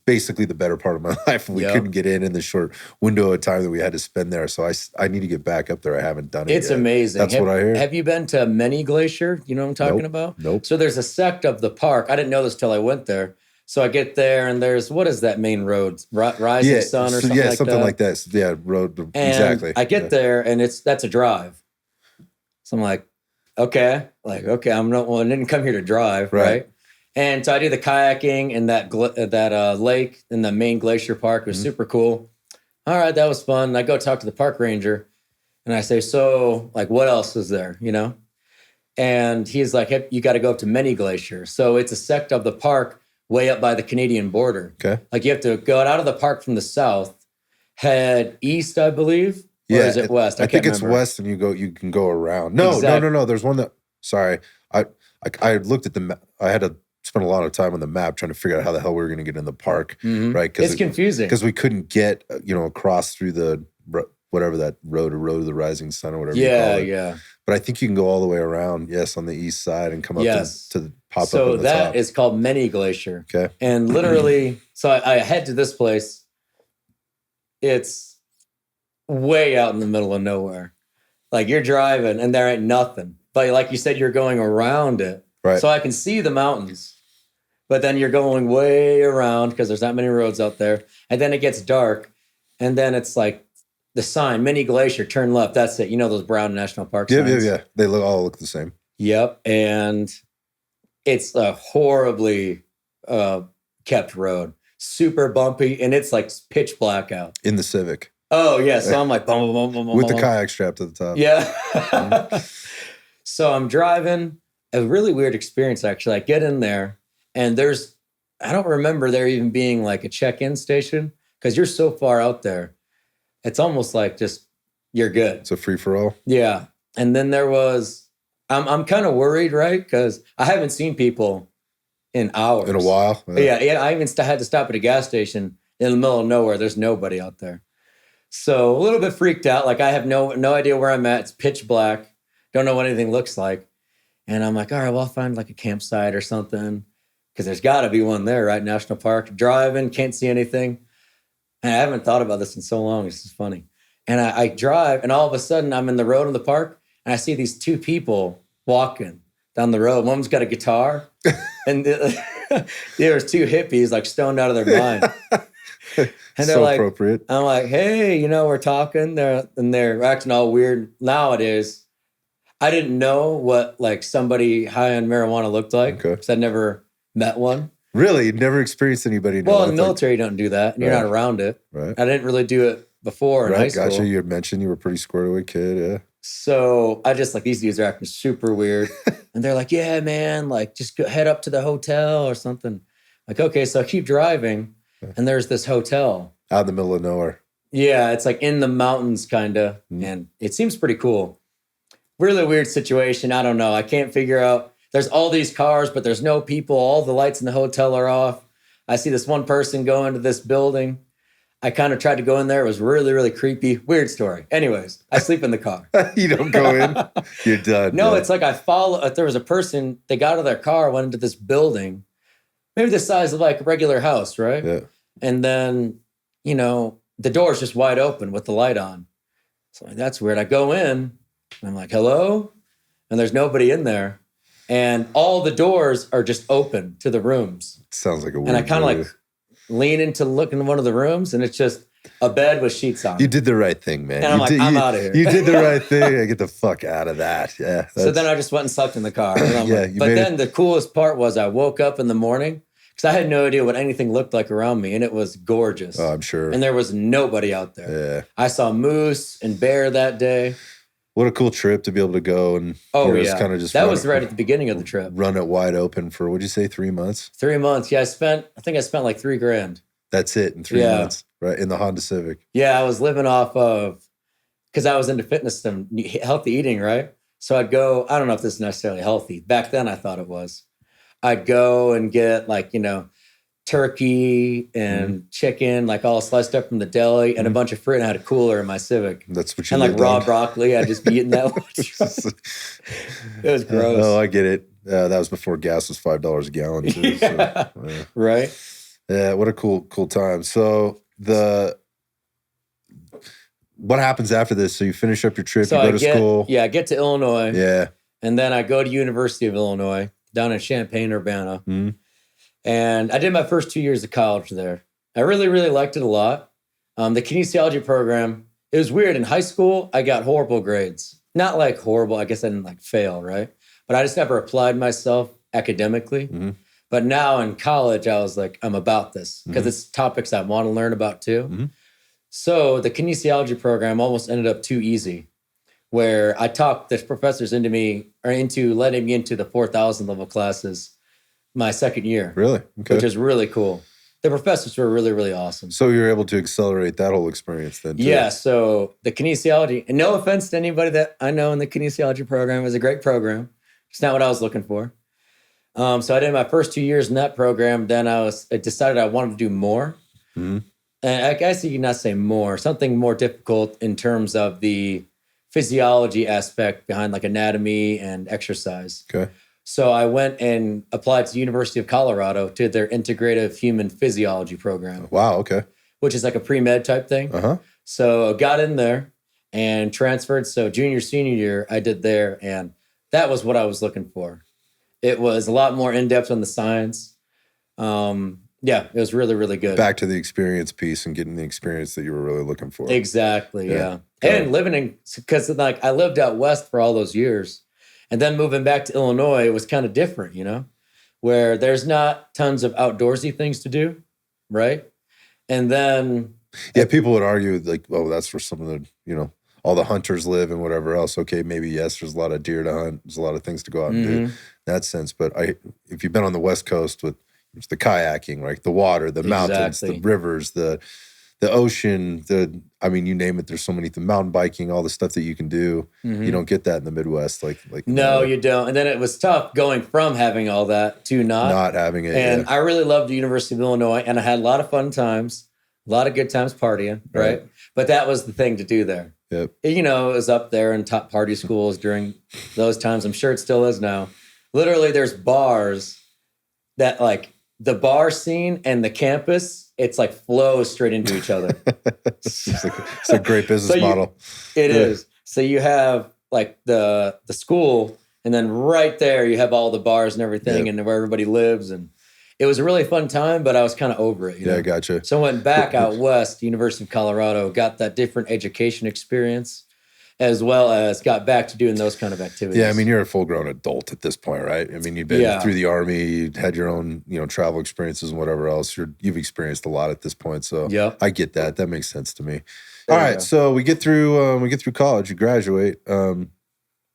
B: basically the better part of my life. We couldn't get in the short window of time that we had to spend there. So I need to get back up there. I haven't done it
A: It's
B: yet.
A: amazing.
B: That's what I hear.
A: Have you been to Many Glacier? You know what I'm talking about?
B: Nope.
A: So there's a sect of the park. I didn't know this till I went there. So I get there, and there's, what is that main road? Rising Sun or something like that?
B: Yeah, something like that. Yeah, road,
A: And
B: exactly.
A: I get there, and that's a drive. So I'm like, okay, I'm not, well, I didn't come here to drive, right? And so I do the kayaking in that lake in the main glacier park. It was super cool. All right, that was fun. I go talk to the park ranger, and I say, so, like, what else is there, you know? And he's like, hey, you got to go up to Many Glacier. So it's a sect of the park way up by the Canadian border.
B: Okay.
A: Like, you have to go out of the park from the south, head east, I believe. Or is it west?
B: I think it's west, and you can go around. No. There's one that. Sorry, I looked at the map. I had to spend a lot of time on the map trying to figure out how the hell we were going to get in the park. Right?
A: It's confusing
B: because we couldn't get across through the whatever that road of the Rising Sun or whatever. you call it.
A: Yeah.
B: But I think you can go all the way around. Yes, on the east side and come up to the pop up.
A: So
B: at the
A: that
B: top.
A: is called Many Glacier.
B: Okay.
A: And literally, so I head to this place. It's way out in the middle of nowhere. Like, you're driving and there ain't nothing. But like you said, you're going around it.
B: Right.
A: So I can see the mountains. But then you're going way around because there's not many roads out there. And then it gets dark. And then it's like the sign, Many Glacier, turn left. That's it. You know those brown national park signs?
B: Yeah. They all look the same.
A: Yep. And it's a horribly kept road. Super bumpy. And it's like pitch black out.
B: In the Civic.
A: Oh, yeah. So I'm like, boom, boom, boom, boom,
B: with the kayak strapped to the top.
A: Yeah. So I'm driving. A really weird experience, actually. I get in there, and I don't remember there even being like a check-in station, because you're so far out there. It's almost like just, you're good.
B: It's a free-for-all.
A: Yeah. And then there was, I'm kind of worried, right? Because I haven't seen people in hours.
B: In a while.
A: Yeah. I even had to stop at a gas station in the middle of nowhere. There's nobody out there. So a little bit freaked out. Like, I have no idea where I'm at. It's pitch black. Don't know what anything looks like. And I'm like, all right, well, I'll find like a campsite or something, because there's got to be one there, right? National Park. Driving, can't see anything. And I haven't thought about this in so long. This is funny. And I drive, and all of a sudden I'm in the road in the park, and I see these 2 people walking down the road. One's got a guitar, and there was 2 hippies like stoned out of their mind. And they're
B: so
A: like,
B: appropriate.
A: I'm like, hey, we're talking. They're acting all weird. Nowadays, I didn't know what like somebody high on marijuana looked like, because I'd never met one.
B: Really? You'd never experienced anybody?
A: Well, in the military, you don't do that. And you're not around it.
B: Right.
A: I didn't really do it before in high school.
B: Gotcha. You had mentioned you were a pretty squared away kid, yeah.
A: So I just like, these dudes are acting super weird. And they're like, yeah, man, like just head up to the hotel or something. Like, okay, so I keep driving, and there's this hotel.
B: Out in the middle of nowhere.
A: Yeah, it's like in the mountains, kind of. And it seems pretty cool. Really weird situation. I don't know. I can't figure out. There's all these cars, but there's no people. All the lights in the hotel are off. I see this one person go into this building. I kind of tried to go in there. It was really, really creepy. Weird story. Anyways, I sleep in the car.
B: You don't go in? You're done.
A: No, it's like I follow. If there was a person, they got out of their car, went into this building, maybe the size of like a regular house, right?
B: Yeah.
A: And then, the door's just wide open with the light on. So I'm like, that's weird. I go in, and I'm like, hello? And there's nobody in there. And all the doors are just open to the rooms.
B: Sounds like a weird
A: And I kind of like leaning to look in one of the rooms, and it's just a bed with sheets on.
B: You did the right thing, man.
A: And I'm out of here.
B: You did the right thing. I get the fuck out of that. Yeah.
A: So then I just went and slept in the car. And but then the coolest part was I woke up in the morning because I had no idea what anything looked like around me, and it was gorgeous.
B: Oh, I'm sure.
A: And there was nobody out there.
B: Yeah.
A: I saw moose and bear that day.
B: What a cool trip to be able to go and
A: yeah,
B: kind of just
A: that was right at the beginning of the trip.
B: Run it wide open for, what'd you say, 3 months?
A: 3 months. Yeah, I think I spent like $3,000.
B: That's it in 3 months, right? In the Honda Civic.
A: Yeah, I was living off of, because I was into fitness and healthy eating, right? So I'd go, I don't know if this is necessarily healthy. Back then I thought it was. I'd go and get like, turkey and chicken, like all sliced up from the deli, and a bunch of fruit, and I had a cooler in my Civic.
B: That's what you
A: And like raw broccoli, I'd just be eating that. It was gross.
B: Oh, I get it. That was before gas was $5 a gallon too.
A: Yeah.
B: So,
A: Right.
B: Yeah, what a cool time. So what happens after this? So you finish up your trip, you go to school.
A: Yeah, I get to Illinois.
B: Yeah.
A: And then I go to University of Illinois down in Champaign-Urbana.
B: Mm-hmm.
A: And I did my first 2 years of college there. I really, really liked it a lot. The kinesiology program, it was weird. In high school, I got horrible grades. Not like horrible. I guess I didn't like fail, right? But I just never applied myself academically.
B: Mm-hmm.
A: But now in college, I was like, I'm about this because it's topics I want to learn about too.
B: Mm-hmm.
A: So the kinesiology program almost ended up too easy, where I talked the professors into letting me into the 4,000 level classes my second year.
B: Really? Okay.
A: Which is really cool. The professors were really, really awesome.
B: So you were able to accelerate that whole experience then too.
A: Yeah, so the kinesiology, and no offense to anybody that I know in the kinesiology program, it was a great program. It's not what I was looking for. So I did my first 2 years in that program. Then I decided I wanted to do more.
B: Mm-hmm.
A: And I guess you could not say more, something more difficult in terms of the physiology aspect behind like anatomy and exercise.
B: Okay.
A: So I went and applied to the University of Colorado to their integrative human physiology program.
B: Wow, okay.
A: Which is like a pre-med type thing.
B: Uh-huh.
A: So I got in there and transferred. So junior, senior year, I did there. And that was what I was looking for. It was a lot more in-depth on the science. Yeah, it was really, really good.
B: Back to the experience piece and getting the experience that you were really looking for.
A: Exactly, yeah. And living because like I lived out west for all those years. And then moving back to Illinois was kind of different, where there's not tons of outdoorsy things to do, right? And then...
B: Yeah, people would argue like, oh, that's where some of the, all the hunters live and whatever else. Okay, maybe, yes, there's a lot of deer to hunt. There's a lot of things to go out and do in that sense. But if you've been on the West Coast with the kayaking, right? The water, the mountains, the rivers, the ocean, you name it. There's so many, the mountain biking, all the stuff that you can do. Mm-hmm. You don't get that in the Midwest.
A: No, you don't. And then it was tough going from having all that to not having it. And I really loved the University of Illinois, and I had a lot of fun times, a lot of good times partying, right? But that was the thing to do there.
B: Yep.
A: It was up there in top party schools during those times. I'm sure it still is now. Literally, there's bars that like the bar scene and the campus, it's like flows straight into each other.
B: It's a great business model.
A: It is. So you have like the school, and then right there you have all the bars and everything, and where everybody lives. And it was a really fun time, but I was kind of over it.
B: I gotcha.
A: So I went back out west, University of Colorado, got that different education experience, as well as got back to doing those kind of activities.
B: Yeah, you're a full-grown adult at this point, right? You've been through the Army, you had your own, travel experiences and whatever else. You've experienced a lot at this point, so I get that. That makes sense to me. All right, so we get through college, you graduate.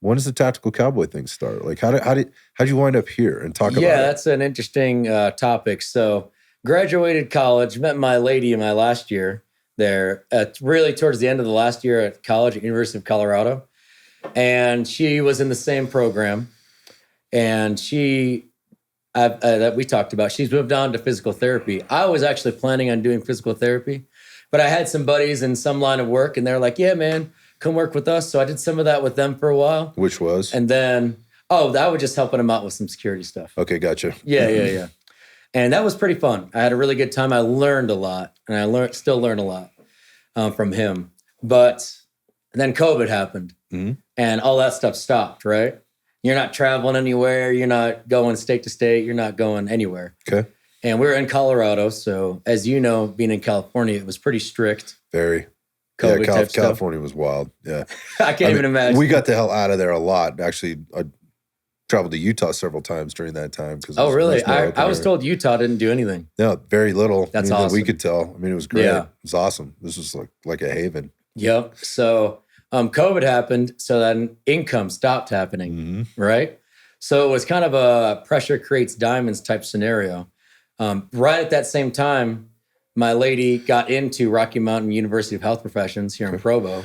B: When does the Tactical Cowboy thing start? Like, how'd you wind up here and talk about it?
A: Yeah, that's an interesting topic. So, graduated college, met my lady in my last year there, really towards the end of the last year at college at University of Colorado. And she was in the same program. And that we talked about, she's moved on to physical therapy. I was actually planning on doing physical therapy, but I had some buddies in some line of work, and they're like, yeah, man, come work with us. So I did some of that with them for a while.
B: Stich was?
A: And then, I was just helping them out with some security stuff.
B: Okay, gotcha.
A: Yeah. And that was pretty fun. I had a really good time. I learned a lot, and I still learn a lot from him. But then COVID happened, and all that stuff stopped, right? You're not traveling anywhere. You're not going state to state. You're not going anywhere.
B: Okay.
A: And we were in Colorado. So as you know, being in California, it was pretty strict.
B: Very.
A: COVID type
B: California was wild. Yeah.
A: I can't even imagine.
B: We got the hell out of there a lot. Actually, I traveled to Utah several times during that time.
A: Oh, really? I was told Utah didn't do anything.
B: No, very little.
A: That's awesome.
B: That we could tell. I mean, it was great.
A: Yeah.
B: It was awesome. This was like a haven.
A: Yep. So COVID happened. So then income stopped happening, right? So it was kind of a pressure creates diamonds type scenario. Right at that same time, my lady got into Rocky Mountain University of Health Professions here in Provo.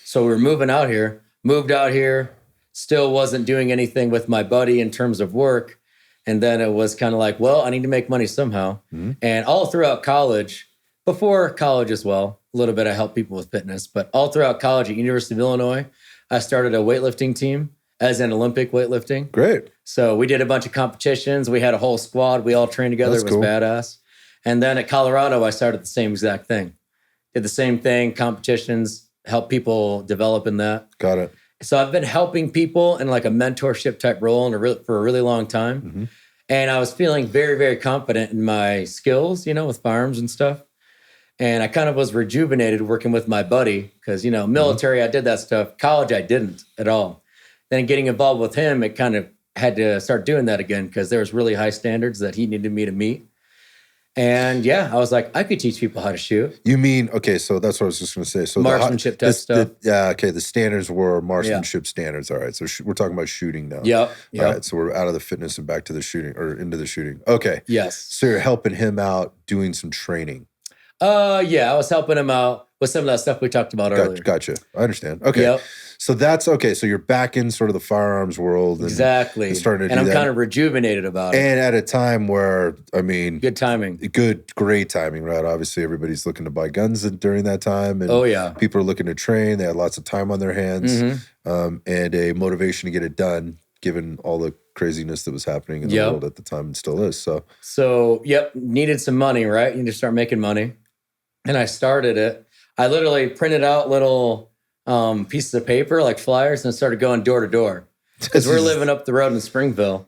A: So we were moved out here, still wasn't doing anything with my buddy in terms of work. And then it was kind of like, well, I need to make money somehow. And all throughout college, before college as well, a little bit I helped people with fitness, but all throughout college at University of Illinois, I started a weightlifting team as an Olympic weightlifting.
B: Great.
A: So we did a bunch of competitions. We had a whole squad. We all trained together. It was badass. And then at Colorado, I started the same exact thing. Did the same thing, competitions, help people develop in that.
B: Got it.
A: So I've been helping people in like a mentorship type role for a really long time. And I was feeling very, very confident in my skills, with firearms and stuff. And I kind of was rejuvenated working with my buddy because, military, I did that stuff. College, I didn't at all. Then getting involved with him, it kind of had to start doing that again because there was really high standards that he needed me to meet. And I was like, I could teach people how to shoot.
B: You mean, okay, so that's what I was just going to say. So
A: marksmanship type stuff.
B: The standards were marksmanship standards. All right, so we're talking about shooting now.
A: Yep.
B: All right, so we're out of the fitness and back to the shooting or into the shooting. Okay.
A: Yes.
B: So you're helping him out doing some training.
A: I was helping him out with some of that stuff we talked about earlier.
B: Gotcha. I understand. Okay.
A: Yep.
B: So that's okay. So you're back in sort of the firearms world. And,
A: exactly.
B: And starting to
A: and
B: do
A: I'm
B: that.
A: kind of rejuvenated about it.
B: And at a time where,
A: good timing.
B: Great timing, right? Obviously, everybody's looking to buy guns during that time. And people are looking to train. They had lots of time on their hands and a motivation to get it done, given all the craziness that was happening in the world at the time and still is.
A: So, needed some money, right? You need to start making money. And I started it. I literally printed out little pieces of paper, like flyers, and started going door to door. Because we're living up the road in Springville.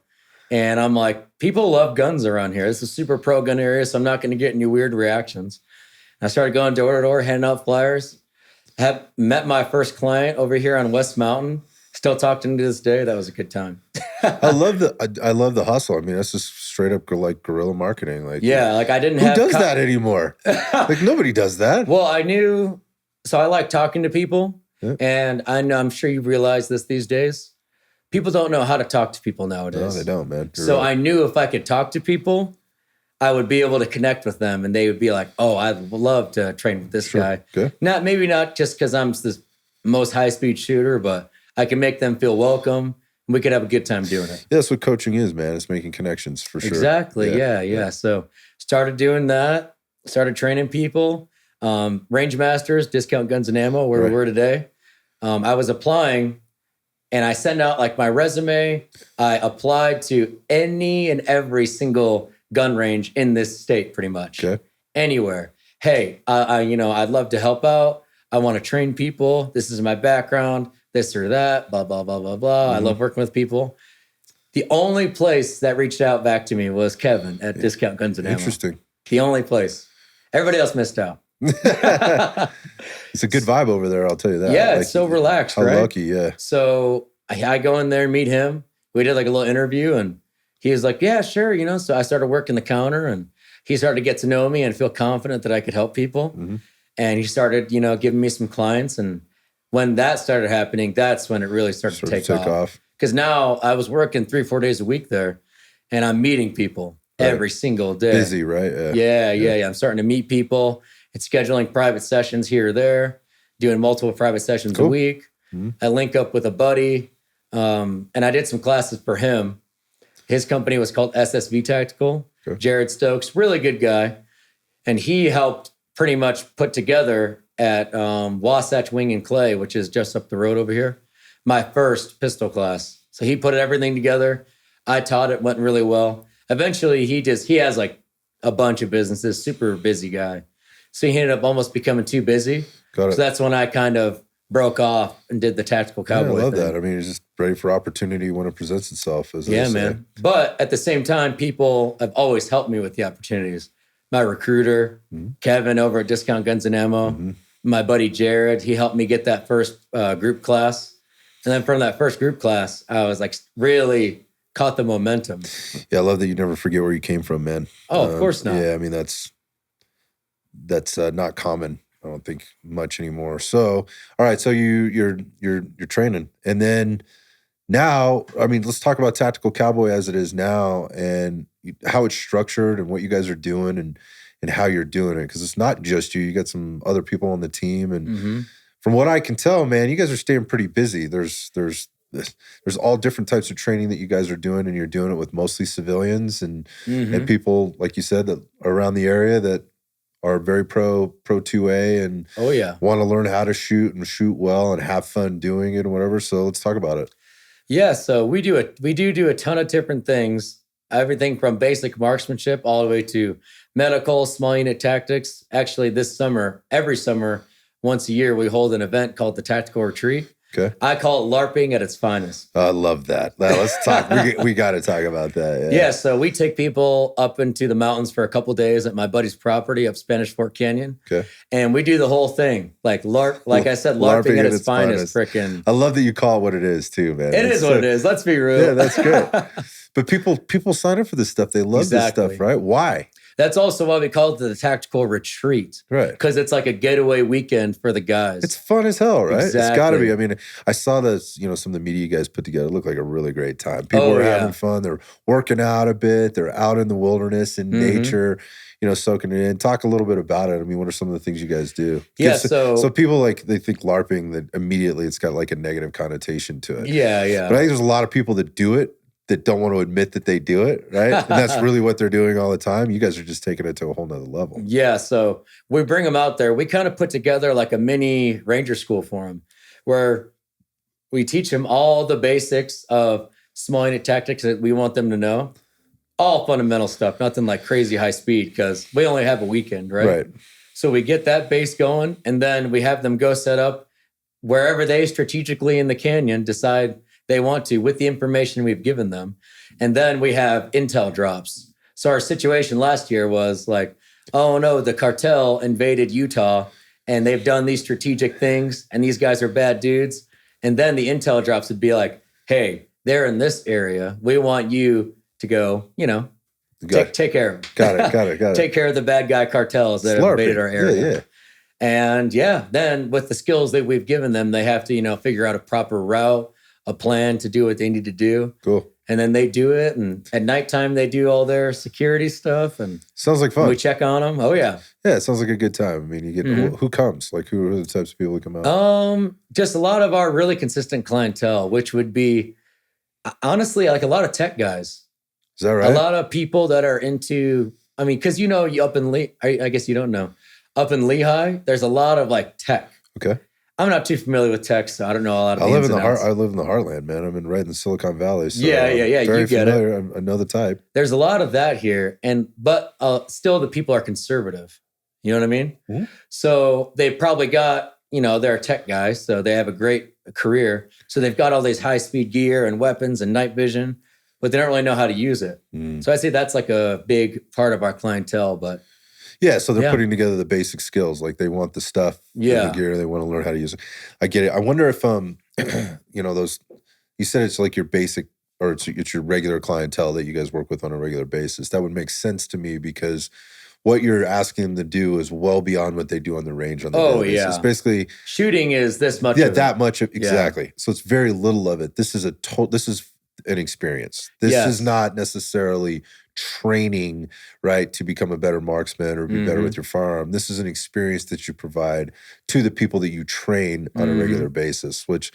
A: And I'm like, people love guns around here. It's a super pro gun area, so I'm not going to get any weird reactions. And I started going door to door, handing out flyers. Have met my first client over here on West Mountain. Still talk to him to this day. That was a good time.
B: I love the hustle. I mean, that's just straight up like guerrilla marketing. Like
A: I didn't
B: who
A: have...
B: Who does that anymore? Like nobody does that.
A: Well, I knew... So I like talking to people. Yeah. And I'm sure you've realized this these days. People don't know how to talk to people nowadays.
B: No, they don't, man.
A: You're right. I knew if I could talk to people, I would be able to connect with them. And they would be like, oh, I'd love to train with this guy.
B: Okay.
A: Maybe not just because I'm the most high-speed shooter, but I can make them feel welcome. And we could have a good time doing it.
B: Yeah, that's what coaching is, man. It's making connections for sure.
A: Exactly. Yeah. So started doing that. Started training people. Range Masters, Discount Guns and Ammo, where we were today. I was applying and I sent out like my resume. I applied to any and every single gun range in this state, pretty much.
B: Okay.
A: Anywhere. Hey, I'd love to help out. I want to train people. This is my background, this or that, blah, blah, blah, blah, blah. I love working with people. The only place that reached out back to me was Kevin at Discount Guns and Ammo.
B: Interesting.
A: The only place. Everybody else missed out.
B: It's a good vibe over there, I'll tell you that.
A: Yeah, it's so relaxed, right?
B: How lucky, yeah.
A: So I go in there and meet him. We did like a little interview and he was like, yeah, sure, So I started working the counter and he started to get to know me and feel confident that I could help people. And he started, giving me some clients. And when that started happening, that's when it really started to take off. Because now I was working 3-4 days a week there and I'm meeting people every single day.
B: Busy, right?
A: Yeah. I'm starting to meet people. It's scheduling private sessions here or there, doing multiple private sessions a week. I link up with a buddy, and I did some classes for him. His company was called SSV Tactical. Okay. Jared Stokes, really good guy. And he helped pretty much put together at Wasatch Wing and Clay, which is just up the road over here, my first pistol class. So he put everything together. I taught it, went really well. Eventually, he has like a bunch of businesses, super busy guy. So he ended up almost becoming too busy.
B: Got it.
A: So that's when I kind of broke off and did the Tactical Cowboy
B: I love
A: thing.
B: that. I mean, you're just ready for opportunity when it presents itself. As
A: Yeah,
B: they say.
A: man. But at the same time, people have always helped me with the opportunities. My recruiter, Kevin over at Discount Guns and Ammo, my buddy Jared, he helped me get that first group class. And then from that first group class, I was like really caught the momentum.
B: Yeah, I love that you never forget where you came from, man.
A: Oh, of course not.
B: Yeah, I mean, that's not common. I don't think much anymore. So, all right, so you're training, and then now, I mean, let's talk about Tactical Cowboy as it is now, and how it's structured, and what you guys are doing, and how you're doing it. Because it's not just you; you got some other people on the team, and from what I can tell, man, you guys are staying pretty busy. There's all different types of training that you guys are doing, and you're doing it with mostly civilians and people, like you said, that are around the area that are very pro 2A and want to learn how to shoot and shoot well and have fun doing it and whatever. So let's talk about it.
A: Yeah, so we do a ton of different things. Everything from basic marksmanship all the way to medical, small unit tactics. Actually, this summer, every summer, once a year, we hold an event called the Tactical Retreat.
B: Okay.
A: I call it LARPing at its finest.
B: I love that. Now, let's talk. we got to talk about that.
A: Yeah, so we take people up into the mountains for a couple of days at my buddy's property up Spanish Fork Canyon.
B: Okay.
A: And we do the whole thing. Like I said, LARPing at its finest. Frickin'.
B: I love that you call it what it is too, man.
A: It is what it is. Let's be real.
B: Yeah, that's great. But people sign up for this stuff. They love this stuff, right? Why?
A: That's also why we call it the Tactical Retreat.
B: Right.
A: Because it's like a getaway weekend for the guys.
B: It's fun as hell, right?
A: Exactly.
B: It's got to be. I mean, I saw this, some of the media you guys put together. It looked like a really great time. People were having fun. They're working out a bit. They're out in the wilderness, in nature, soaking it in. Talk a little bit about it. I mean, what are some of the things you guys do?
A: Yeah,
B: so people they think LARPing, that immediately it's got like a negative connotation to it.
A: Yeah.
B: But I think there's a lot of people that do it that don't want to admit that they do it, right? And that's really what they're doing all the time. You guys are just taking it to a whole nother level.
A: Yeah, so we bring them out there. We kind of put together like a mini ranger school for them where we teach them all the basics of small unit tactics that we want them to know. All fundamental stuff, nothing like crazy high speed because we only have a weekend, right?
B: Right.
A: So we get that base going and then we have them go set up wherever they strategically in the canyon decide they want to with the information we've given them. And then we have intel drops. So our situation last year was like, oh no, the cartel invaded Utah and they've done these strategic things and these guys are bad dudes. And then the intel drops would be like, hey, they're in this area. We want you to go, take care of them.
B: Got it.
A: Take care of the bad guy cartels that have invaded our area.
B: Yeah.
A: And then with the skills that we've given them, they have to, figure out a proper route, a plan to do what they need to do.
B: Cool.
A: And then they do it. And at nighttime, they do all their security stuff. And
B: sounds like fun.
A: We check on them. Oh, yeah.
B: Yeah, it sounds like a good time. I mean, you get who comes? Like, who are the types of people who come out?
A: Just a lot of our really consistent clientele, which would be, honestly, like a lot of tech guys.
B: Is that right?
A: A lot of people that are into, because you up in I guess you don't know. Up in Lehigh, there's a lot of like tech.
B: Okay.
A: I'm not too familiar with tech, so I don't know a lot of
B: I live in the heartland, man. I'm right in Silicon Valley. So
A: yeah.
B: Very
A: you get
B: familiar.
A: it.
B: I know the type.
A: There's a lot of that here, but still the people are conservative. You know what I mean?
B: Mm-hmm.
A: So they probably got, they're tech guys, so they have a great career. So they've got all these high-speed gear and weapons and night vision, but they don't really know how to use it. So I'd say that's like a big part of our clientele, but...
B: Yeah, so they're putting together the basic skills. Like they want the stuff,
A: the
B: gear, they want to learn how to use it. I get it. I wonder if, those, you said it's like your basic, or it's your regular clientele that you guys work with on a regular basis. That would make sense to me because what you're asking them to do is well beyond what they do on the range on the daily basis. Basically,
A: shooting is this much.
B: Yeah, that much of exactly. So it's very little of it. This is an experience. This is not necessarily training, right, to become a better marksman or be better with your firearm. This is an experience that you provide to the people that you train on a regular basis, which,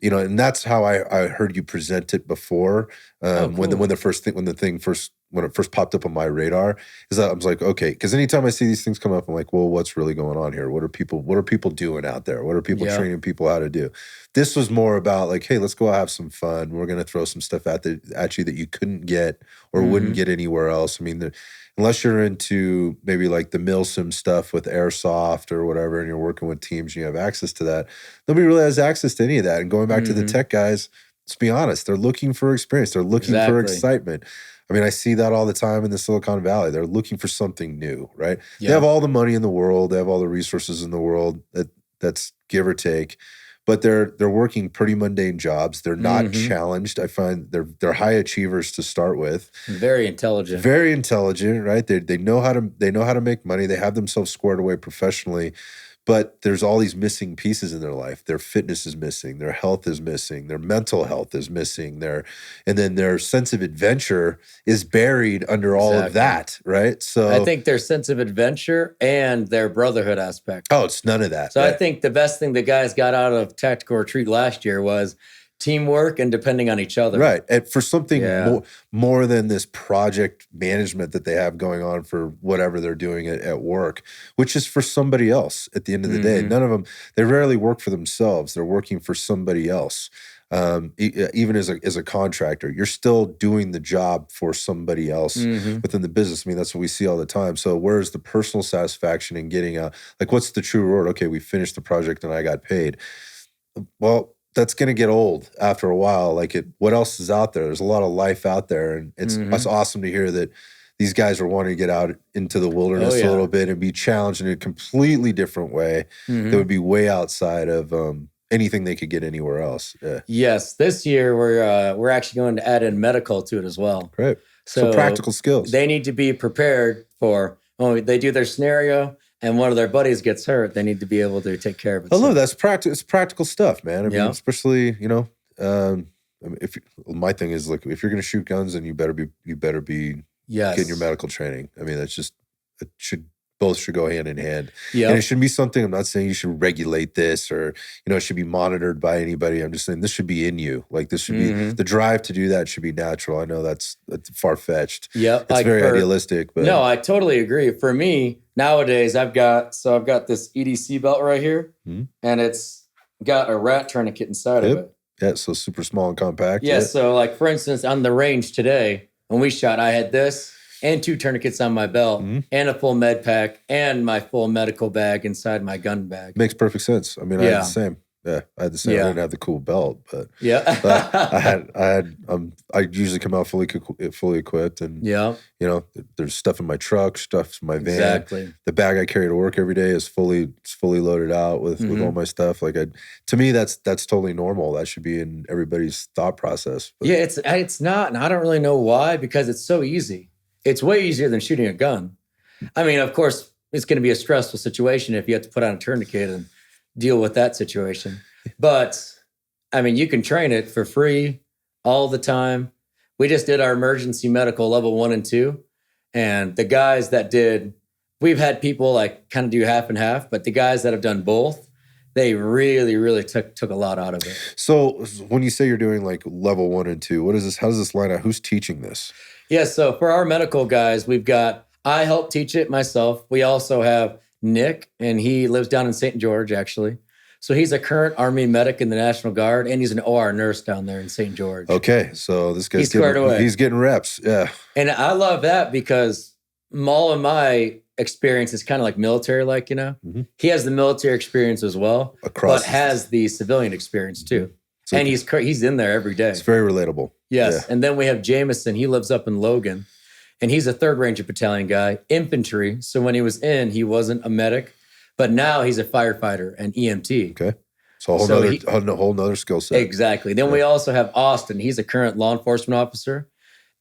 B: and that's how I heard you present it before. Cool. when the thing first when it first popped up on my radar, is that I was like, okay, because anytime I see these things come up, I'm like, well, what's really going on here? What are people doing out there? What are people training people how to do? This was more about like, hey, let's go have some fun. We're going to throw some stuff at you that you couldn't get or wouldn't get anywhere else. I mean, unless you're into maybe like the milsim stuff with airsoft or whatever, and you're working with teams and you have access to that, nobody really has access to any of that. And going back to the tech guys, let's be honest, they're looking for experience. They're looking for excitement. I mean, I see that all the time in the Silicon Valley. They're looking for something new, right? Yeah. They have all the money in the world. They have all the resources in the world. That's give or take. But they're working pretty mundane jobs. They're not challenged. I find they're high achievers to start with.
A: Very intelligent.
B: Very intelligent, right? They know how to make money. They have themselves squared away professionally. But there's all these missing pieces in their life. Their fitness is missing. Their health is missing. Their mental health is missing. And then their sense of adventure is buried under all of that, right? So
A: I think their sense of adventure and their brotherhood aspect.
B: Oh, it's none of that.
A: So right? I think the best thing the guys got out of Tactical Retreat last year was teamwork and depending on each other.
B: Right. And for something more than this project management that they have going on for whatever they're doing at work, which is for somebody else at the end of the day. None of them, they rarely work for themselves. They're working for somebody else. Even as a contractor, you're still doing the job for somebody else within the business. I mean, that's what we see all the time. So where's the personal satisfaction in getting like, what's the true reward? Okay, we finished the project and I got paid. Well, that's going to get old after a while. Like what else is out there? There's a lot of life out there. And it's awesome to hear that these guys are wanting to get out into the wilderness a little bit and be challenged in a completely different way that would be way outside of anything they could get anywhere else. Yeah.
A: Yes. This year, we're actually going to add in medical to it as well.
B: Great. So practical skills.
A: They need to be prepared for, when they do their scenario, and one of their buddies gets hurt, they need to be able to take care of it.
B: Oh, look, that's practical. It's practical stuff, man. I mean, especially, my thing is, like, if you're going to shoot guns, then you better be getting your medical training. I mean, both should go hand in hand. Yep. And it should be something, I'm not saying you should regulate this or, it should be monitored by anybody. I'm just saying this should be in you. Like this should be, the drive to do that should be natural. I know that's far-fetched.
A: Yeah.
B: It's very idealistic. But
A: no, I totally agree. For me, nowadays, I've got this EDC belt right here, and it's got a rat tourniquet inside of it.
B: Yeah, so super small and compact.
A: Yeah, so like, for instance, on the range today, when we shot, I had this and 2 tourniquets on my belt and a full med pack and my full medical bag inside my gun bag.
B: Makes perfect sense. I mean, I had the same. Yeah, I had the same. I didn't have the cool belt, but I usually come out fully equipped, and there's stuff in my truck, stuff in my van.
A: Exactly.
B: The bag I carry to work every day is fully loaded out with all my stuff. Like to me, that's totally normal. That should be in everybody's thought process. But.
A: Yeah, it's not, and I don't really know why, because it's so easy. It's way easier than shooting a gun. I mean, of course, it's going to be a stressful situation if you have to put on a tourniquet and deal with that situation. But, I mean, you can train it for free all the time. We just did our emergency medical level 1 and 2. And the guys that we've had people like kind of do half and half, but the guys that have done both, they really, really took a lot out of it.
B: So when you say you're doing like level 1 and 2, what is this? How does this line out? Who's teaching this?
A: Yeah, so for our medical guys, I help teach it myself. We also have Nick, and he lives down in St. George, actually. So he's a current Army medic in the National Guard, and he's an OR nurse down there in St. George.
B: Okay, so this guy's he's getting reps, yeah.
A: And I love that because all of my experience is kind of like military-like, He has the military experience as well, but has the civilian experience too. So and he's in there every day.
B: It's very relatable.
A: Yes.
B: Yeah.
A: And then we have Jameson. He lives up in Logan, and he's a 3rd Ranger Battalion guy, infantry. So when he was in, he wasn't a medic, but now he's a firefighter and EMT.
B: Okay. So a whole nother skill set.
A: Exactly. Then we also have Austin. He's a current law enforcement officer,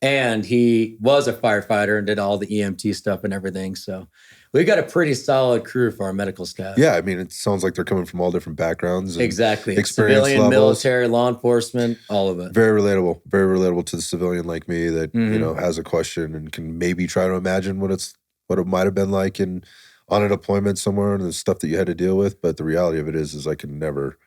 A: and he was a firefighter and did all the EMT stuff and everything. So we got a pretty solid crew for our medical staff.
B: Yeah, I mean, it sounds like they're coming from all different backgrounds. And
A: exactly.
B: Experience
A: civilian,
B: levels.
A: Military, law enforcement, all of it.
B: Very relatable to the civilian like me that, has a question and can maybe try to imagine what it might have been like on a deployment somewhere and the stuff that you had to deal with. But the reality of it is I could never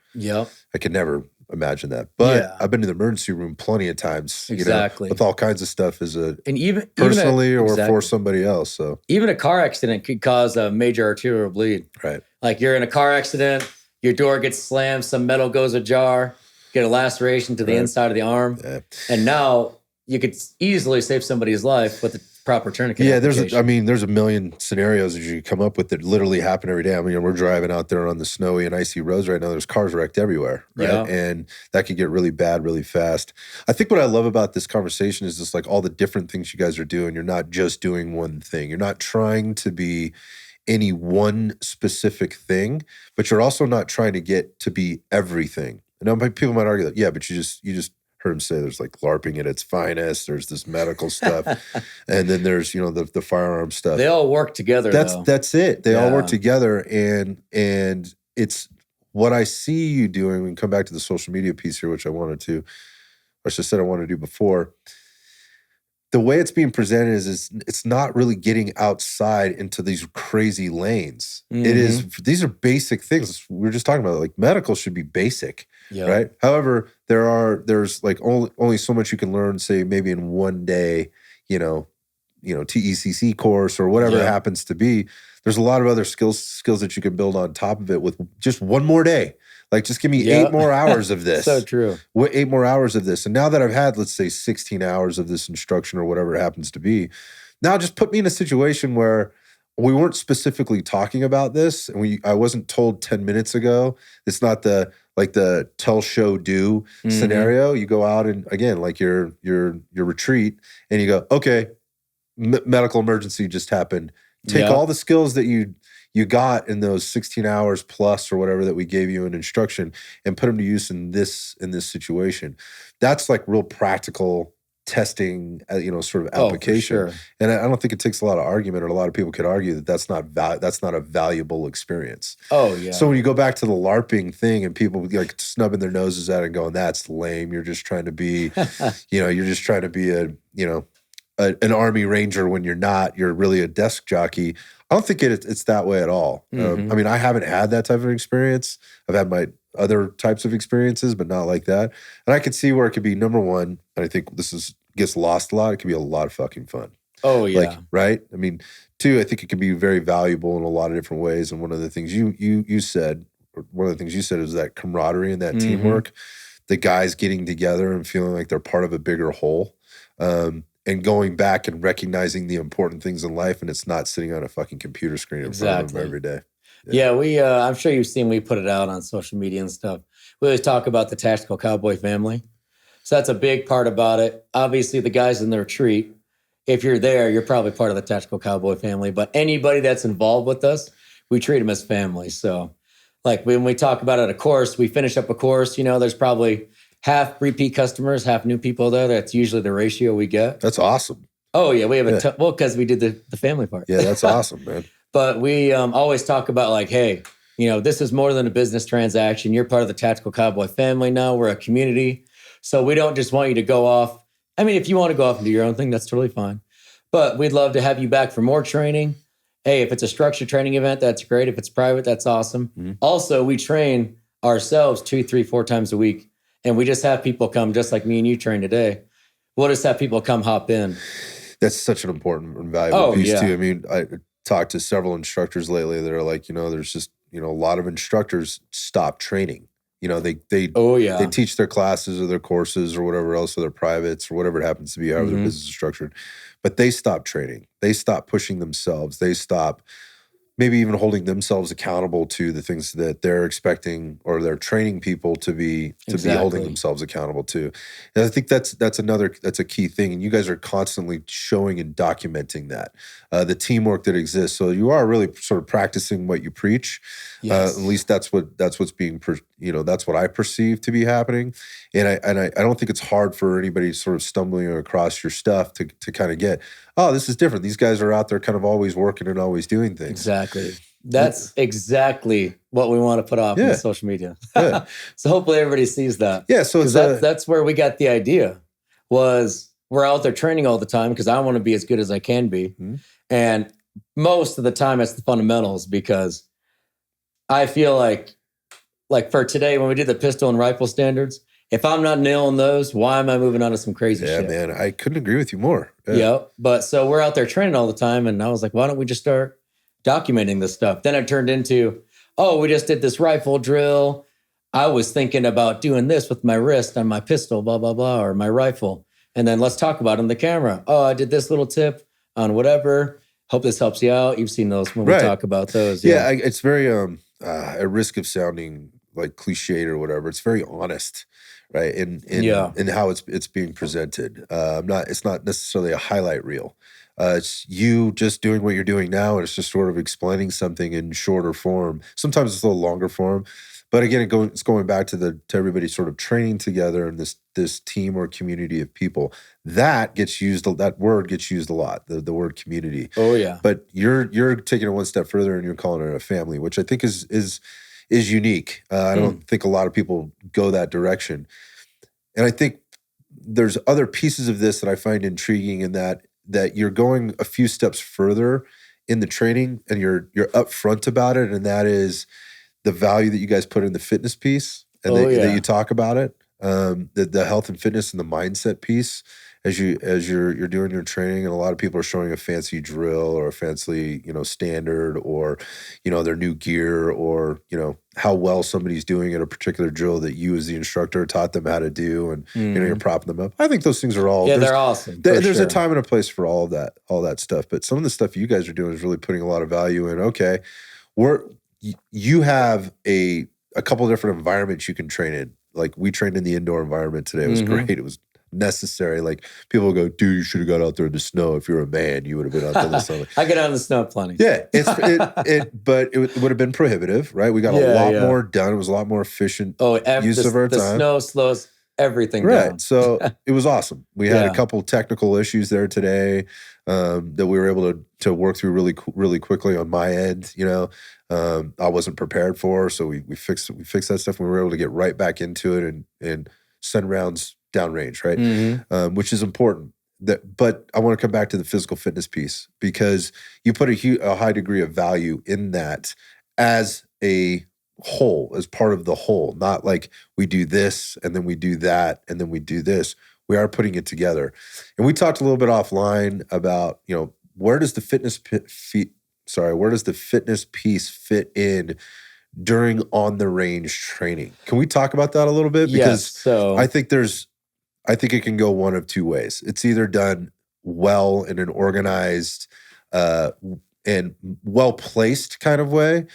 B: imagine that. But
A: Yeah.
B: I've been to the emergency room plenty of times,
A: Exactly.
B: with all kinds of stuff
A: And even
B: personally or
A: exactly.
B: for somebody else. So
A: even a car accident could cause a major arterial bleed.
B: right.
A: Like you're in a car accident, your door gets slammed, some metal goes ajar, get a laceration to the inside of the arm.
B: Yeah.
A: And now you could easily save somebody's life with the proper tourniquet.
B: Yeah, there's a million scenarios that you come up with that literally happen every day. I mean, we're driving out there on the snowy and icy roads right now. There's cars wrecked everywhere, right?
A: Yeah.
B: And that could get really bad really fast. I think what I love about this conversation is just like all the different things you guys are doing. You're not just doing one thing. You're not trying to be any one specific thing, but you're also not trying to get to be everything. And now people might argue that, yeah, but you just heard him say there's like LARPing at its finest. There's this medical stuff, and then there's the firearm stuff.
A: They all work together.
B: That's it. They all work together, and it's what I see you doing. We can come back to the social media piece here, which I wanted to do before. The way it's being presented is it's not really getting outside into these crazy lanes.
A: Mm-hmm.
B: These are basic things. We were just talking about, like, medical should be basic, right? However, there's like only so much you can learn, say maybe in one day, TECC course or whatever it happens to be. There's a lot of other skills that you can build on top of it with just one more day. Like, just give me 8 more hours of this.
A: So true.
B: 8 more hours of this. And now that I've had, let's say, 16 hours of this instruction or whatever it happens to be, now just put me in a situation where we weren't specifically talking about this, and I wasn't told 10 minutes ago. It's not the tell, show, do scenario. You go out and, again, like your retreat, and you go, okay, medical emergency just happened. Take all the skills that you got in those 16 hours plus or whatever that we gave you in instruction and put them to use in this situation. That's like real practical testing, sort of application.
A: For sure.
B: And I don't think it takes a lot of argument, or a lot of people could argue that that's not a valuable experience.
A: Oh yeah.
B: So when you go back to the LARPing thing and people like snubbing their noses at it and going, that's lame. You're just trying to be, an Army Ranger when you're not. You're really a desk jockey. I don't think it's that way at all.
A: Mm-hmm.
B: I mean, I haven't had that type of experience. I've had my other types of experiences, but not like that. And I could see where it could be, number one, and I think gets lost a lot. It could be a lot of fucking fun.
A: Oh yeah.
B: Like, right? I mean, two, I think it can be very valuable in a lot of different ways. And one of the things you said is that camaraderie and that teamwork, the guys getting together and feeling like they're part of a bigger whole. And going back and recognizing the important things in life, and it's not sitting on a fucking computer screen in front of them every day.
A: Yeah, I'm sure you've seen, we put it out on social media and stuff. We always talk about the Tactical Cowboy family. So that's a big part about it. Obviously, the guys in the retreat, if you're there, you're probably part of the Tactical Cowboy family. But anybody that's involved with us, we treat them as family. So like when we talk about it at a course, we finish up a course, there's probably half repeat customers, half new people there. That's usually the ratio we get.
B: That's awesome.
A: Oh, yeah. We have because we did the family part.
B: Yeah, that's awesome, man.
A: But we always talk about like, hey, this is more than a business transaction. You're part of the Tactical Cowboy family now. We're a community. So we don't just want you to go off. I mean, if you want to go off and do your own thing, that's totally fine. But we'd love to have you back for more training. Hey, if it's a structured training event, that's great. If it's private, that's awesome. Mm-hmm. Also, we train ourselves 2, 3, 4 times a week. And we just have people come, just like me and you train today. We'll just have people come hop in.
B: That's such an important and valuable piece too. I mean, I talked to several instructors lately that are like, there's just, a lot of instructors stop training. They teach their classes or their courses or whatever else, or their privates or whatever it happens to be, however their business is structured. But they stop training. They stop pushing themselves. They stop maybe even holding themselves accountable to the things that they're expecting, or they're training people to be holding themselves accountable to. And I think that's a key thing. And you guys are constantly showing and documenting that, the teamwork that exists. So you are really sort of practicing what you preach. Yes. At least that's what's being, that's what I perceive to be happening. And I don't think it's hard for anybody sort of stumbling across your stuff to kind of get, oh, this is different. These guys are out there kind of always working and always doing things.
A: Exactly. That's exactly what we want to put off in social media.
B: Yeah.
A: So hopefully everybody sees that.
B: Yeah. So
A: that's where we got the idea, was we're out there training all the time because I want to be as good as I can be. Mm-hmm. And most of the time it's the fundamentals, because I feel like like for today, when we did the pistol and rifle standards, if I'm not nailing those, why am I moving on to some crazy shit?
B: Yeah, man, I couldn't agree with you more.
A: Yep. But so we're out there training all the time. And I was like, why don't we just start documenting this stuff? Then it turned into, oh, we just did this rifle drill. I was thinking about doing this with my wrist on my pistol, blah, blah, blah, or my rifle. And then let's talk about it on the camera. Oh, I did this little tip on whatever. Hope this helps you out. You've seen those when we talk about those.
B: Yeah, it's very, at risk of sounding like cliched or whatever, it's very honest. Right. In how it's being presented. It's not necessarily a highlight reel. It's you just doing what you're doing now, and it's just sort of explaining something in shorter form. Sometimes it's a little longer form. But again, it's going back to everybody sort of training together in this team or community of people. That word gets used a lot, the word community.
A: Oh yeah.
B: But you're taking it one step further and you're calling it a family, which I think is unique. I don't think a lot of people go that direction. And I think there's other pieces of this that I find intriguing in that you're going a few steps further in the training and you're upfront about it. And that is the value that you guys put in the fitness piece and that you talk about it, the health and fitness and the mindset piece as you're doing your training. And a lot of people are showing a fancy drill or a fancy, standard or, their new gear or, how well somebody's doing at a particular drill that you as the instructor taught them how to do. And, you're propping them up. I think those things are all,
A: they're awesome.
B: There's a time and a place for all that stuff. But some of the stuff you guys are doing is really putting a lot of value in. Okay, you have a couple of different environments you can train in. Like we trained in the indoor environment today. It was great. It was necessary. Like people go, dude, you should have got out there in the snow. If you're a man, you would have been out there in the snow.
A: I get out in the snow plenty.
B: Yeah, but it would have been prohibitive, right? We got a lot more done. It was a lot more efficient use of our time.
A: The snow slows everything down.
B: So it was awesome. We had a couple technical issues there today that we were able to work through really quickly on my end. I wasn't prepared for, so we fixed that stuff. And we were able to get right back into it and send rounds downrange, right? Which is important. But I want to come back to the physical fitness piece because you put a high degree of value in that as a whole, as part of the whole, not like we do this and then we do that and then we do this. We are putting it together. And we talked a little bit offline about, where does the fitness piece fit in during on the range training? Can we talk about that a little bit? Because I think it can go one of two ways. It's either done well in an organized and well-placed kind of way.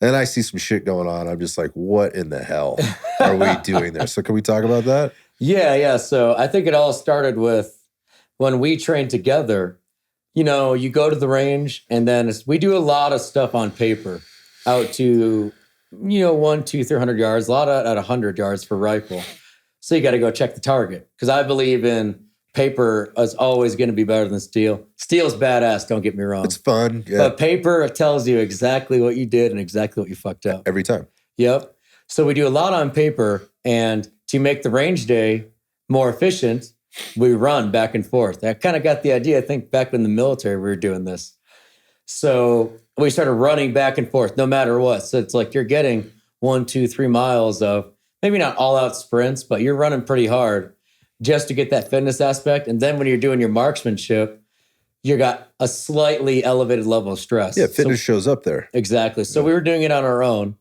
B: Then I see some shit going on. I'm just like, what in the hell are we doing there? So can we talk about that?
A: Yeah. So I think it all started with when we trained together. You go to the range and then we do a lot of stuff on paper out to, 100, 200, 300 yards, a lot at 100 yards for rifle. So you got to go check the target because I believe in paper is always going to be better than steel. Steel's badass, don't get me wrong.
B: It's fun, yeah.
A: But paper tells you exactly what you did and exactly what you fucked up.
B: Every time.
A: Yep. So we do a lot on paper, and to make the range day more efficient, we run back and forth. I kind of got the idea, I think, back in the military, we were doing this. So we started running back and forth no matter what. So it's like you're getting 1, 2, 3 miles of maybe not all out sprints, but you're running pretty hard just to get that fitness aspect. And then when you're doing your marksmanship, you got a slightly elevated level of stress.
B: Yeah, fitness shows up there.
A: Exactly. So we were doing it on our own.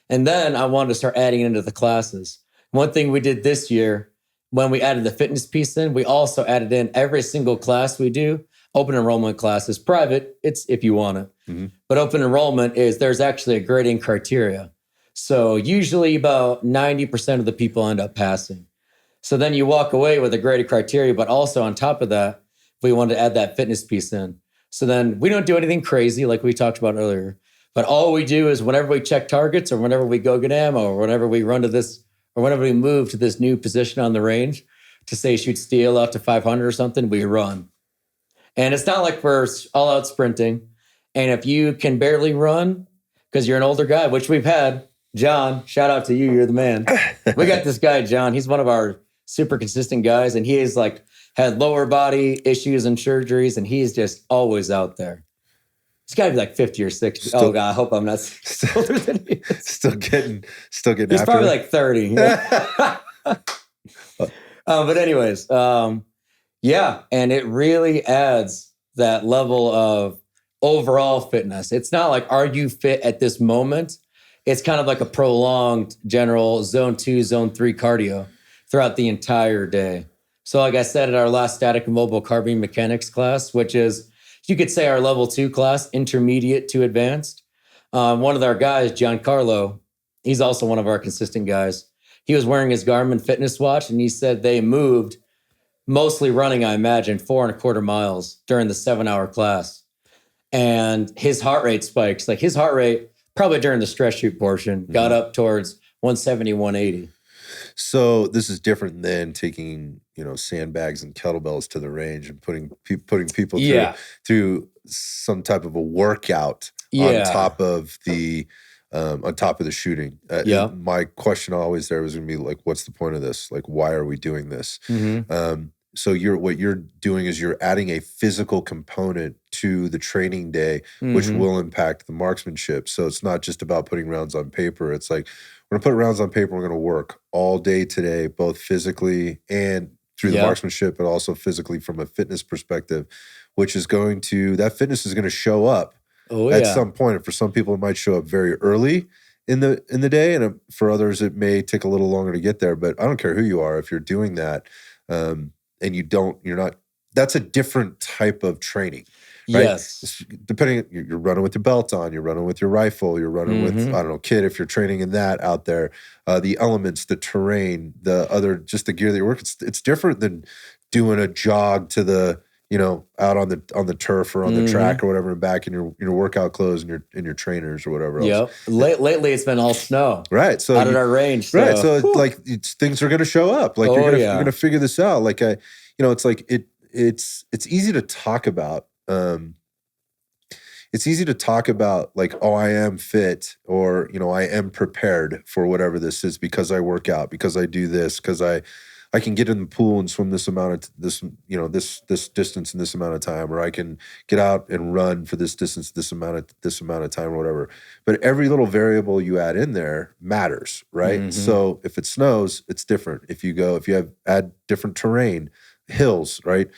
A: And then I wanted to start adding it into the classes. One thing we did this year, when we added the fitness piece in, we also added in every single class we do. Open enrollment classes, private, it's if you want it. But open enrollment there's actually a grading criteria. So usually about 90% of the people end up passing. So then you walk away with a graded criteria, but also on top of that, we wanted to add that fitness piece in. So then we don't do anything crazy like we talked about earlier, but all we do is whenever we check targets or whenever we go get ammo or whenever we run to this or whenever we move to this new position on the range to say shoot steel out to 500 or something, we run. And it's not like we're all out sprinting. And if you can barely run because you're an older guy, which we've had, John, shout out to you. You're the man. We got this guy, John. He's one of our super consistent guys. And he is like had lower body issues and surgeries. And he's just always out there. He's got to be like 50 or 60.
B: Still,
A: God, I hope I'm not older than he is.
B: Still getting
A: He's
B: after
A: probably
B: it.
A: like 30. Yeah. But anyways, yeah. And it really adds that level of overall fitness. It's not like, are you fit at this moment? It's kind of like a prolonged general zone 2, zone 3 cardio throughout the entire day. So like I said at our last static and mobile carbine mechanics class, which is, you could say our level 2 class, intermediate to advanced. One of our guys, Giancarlo, he's also one of our consistent guys. He was wearing his Garmin fitness watch and he said they moved, mostly running, I imagine, 4.25 miles during the 7-hour class. And his heart rate spikes. Like his heart rate, probably during the stress shoot portion, got up towards 170, 180.
B: So this is different than taking, sandbags and kettlebells to the range and putting people through some type of a workout on top of the shooting. My question always there was going to be like, what's the point of this? Like, why are we doing this? So what you're doing is you're adding a physical component to the training day, which will impact the marksmanship. So it's not just about putting rounds on paper. It's like, we're going to put rounds on paper. We're going to work all day today, both physically and through the marksmanship, but also physically from a fitness perspective, which is that fitness is going to show up at some point. And for some people, it might show up very early in the day. And for others, it may take a little longer to get there, but I don't care who you are. If you're doing that, and that's a different type of training. Right?
A: Yes.
B: Depending, you're running with your belt on, you're running with your rifle, you're running with, I don't know, kit, if you're training in that out there, the elements, the terrain, just the gear that you work, it's different than doing a jog to the, out on the turf or on the track or whatever and back in your workout clothes and your trainers or whatever else.
A: Yep. Lately it's been all snow.
B: Right. So
A: out at our range. So.
B: Right. So things are going to show up. Like you're going to figure this out. Like it's like it's easy to talk about. It's easy to talk about like, oh, I am fit or, I am prepared for whatever this is because I work out, because I do this, because I can get in the pool and swim this amount of this distance in this amount of time, or I can get out and run for this distance, this amount of time or whatever. But every little variable you add in there matters, right? So if it snows, it's different. If you add different terrain, hills, right?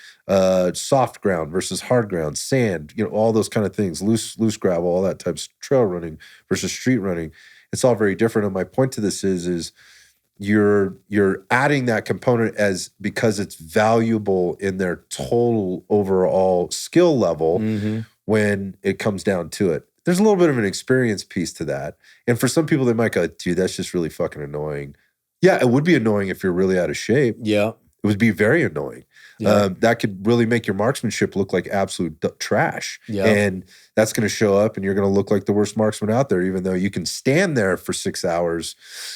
B: Soft ground versus hard ground, sand, all those kind of things, loose gravel, all that types of trail running versus street running. It's all very different. And my point to this is you're adding that component because it's valuable in their total overall skill level when it comes down to it. There's a little bit of an experience piece to that. And for some people, they might go, dude, that's just really fucking annoying. Yeah, it would be annoying if you're really out of shape.
A: Yeah.
B: It would be very annoying. Yeah. That could really make your marksmanship look like absolute trash. Yeah. And that's going to show up and you're going to look like the worst marksman out there, even though you can stand there for 6 hours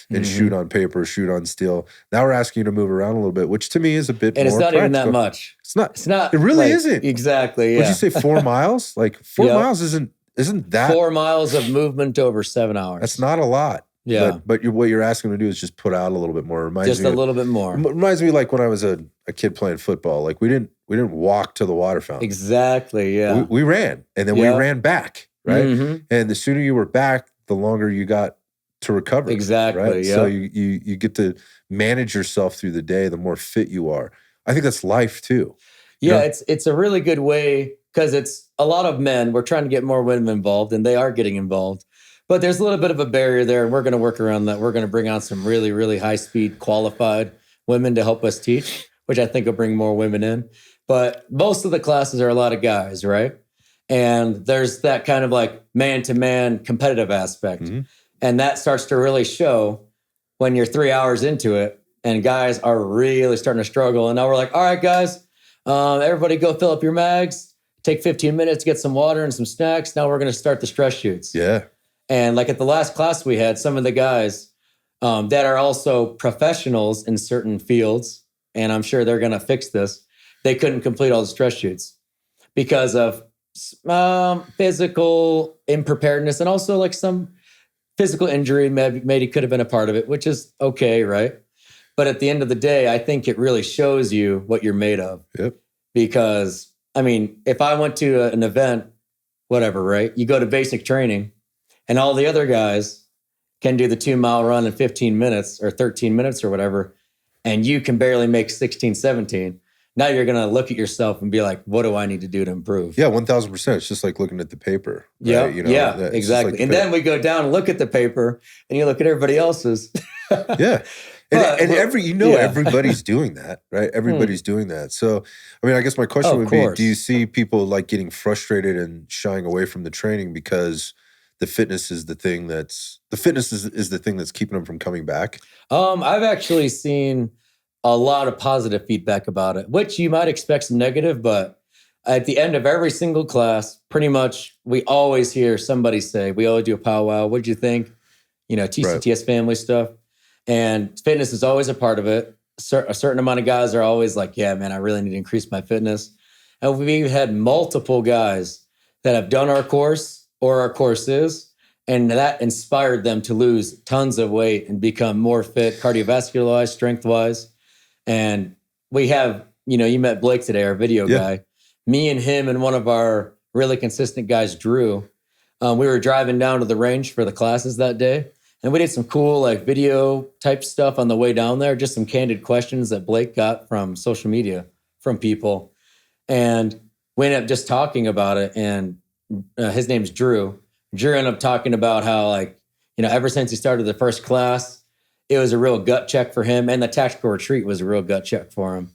B: and shoot on paper, shoot on steel. Now we're asking you to move around a little bit, which to me is a bit more
A: And it's not
B: practical.
A: even that much.
B: It's not. It really isn't.
A: Exactly, yeah.
B: Would you say 4 miles? Like 4 miles isn't that.
A: 4 miles of movement over 7 hours.
B: That's not a lot.
A: Yeah.
B: But what you're asking them to do is just put out a little bit more.
A: Just a little bit more.
B: Reminds me like when I was a kid playing football. Like we didn't walk to the water fountain.
A: Exactly, yeah.
B: We ran, and then we ran back, right? And the sooner you were back, the longer you got to recover.
A: Exactly,
B: right?
A: Yeah.
B: So you get to manage yourself through the day, the more fit you are. I think that's life too.
A: Yeah, it's a really good way because it's a lot of men. We're trying to get more women involved, and they are getting involved. But there's a little bit of a barrier there, and we're going to work around that. We're going to bring on some really, really high-speed, qualified women to help us teach, which I think will bring more women in. But most of the classes are a lot of guys, right? And there's that kind of like man-to-man competitive aspect. And that starts to really show when you're 3 hours into it, and guys are really starting to struggle. And now we're like, all right, guys, everybody go fill up your mags, take 15 minutes, get some water and some snacks. Now we're going to start the stress shoots.
B: Yeah.
A: And like at the last class we had, some of the guys that are also professionals in certain fields, and I'm sure they're going to fix this, they couldn't complete all the stress shoots because of physical unpreparedness and also like some physical injury maybe could have been a part of it, which is okay, right? But at the end of the day, I think it really shows you what you're made of.
B: Yep.
A: Because, I mean, if I went to an event whatever, right? You go to basic training and all the other guys can do the 2-mile run in 15 minutes or 13 minutes or whatever, and you can barely make 16, 17. Now you're going to look at yourself and be like, what do I need to do to improve?
B: Yeah, 1,000%. It's just like looking at the paper. Right?
A: Yeah,
B: You know,
A: yeah,
B: it's
A: exactly.
B: like
A: and then we go down and look at the paper and you look at everybody else's.
B: Yeah. And everybody's doing that, right? Everybody's doing that. So, I mean, I guess my question would be, do you see people like getting frustrated and shying away from the training because the fitness is the thing that's keeping them from coming back?
A: I've actually seen a lot of positive feedback about it, which you might expect some negative, but at the end of every single class, pretty much we always hear somebody say, we always do a powwow. What'd you think? You know, TCTS family stuff. And fitness is always a part of it. A certain amount of guys are always like, yeah, man, I really need to increase my fitness. And we've had multiple guys that have done our course or our courses, and that inspired them to lose tons of weight and become more fit, cardiovascular-wise, strength-wise. And we have, you know, you met Blake today, our video guy. Me and him and one of our really consistent guys, Drew, we were driving down to the range for the classes that day. And we did some cool like video type stuff on the way down there, just some candid questions that Blake got from social media from people. And we ended up just talking about it. And his name's Drew. Drew ended up talking about how, like, you know, ever since he started the first class, it was a real gut check for him. And the tactical retreat was a real gut check for him.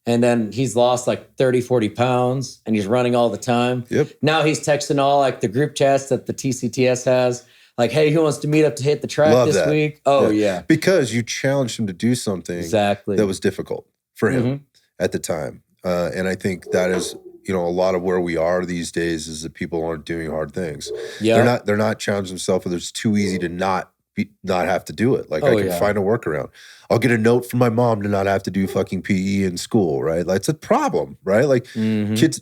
A: And then he's lost like 30, 40 pounds and he's running all the time.
B: Yep.
A: Now he's texting all like the group chats that the TCTS has. Like, hey, who wants to meet up to hit the track this week? Oh, yeah.
B: Because you challenged him to do something that was difficult for him at the time. And I think that is, you know, a lot of where we are these days is that people aren't doing hard things. Yeah. They're not challenging themselves, or it's too easy to not have to do it. Like, I can find a workaround. I'll get a note from my mom to not have to do fucking PE in school, right? Like, it's a problem, right? Like, kids,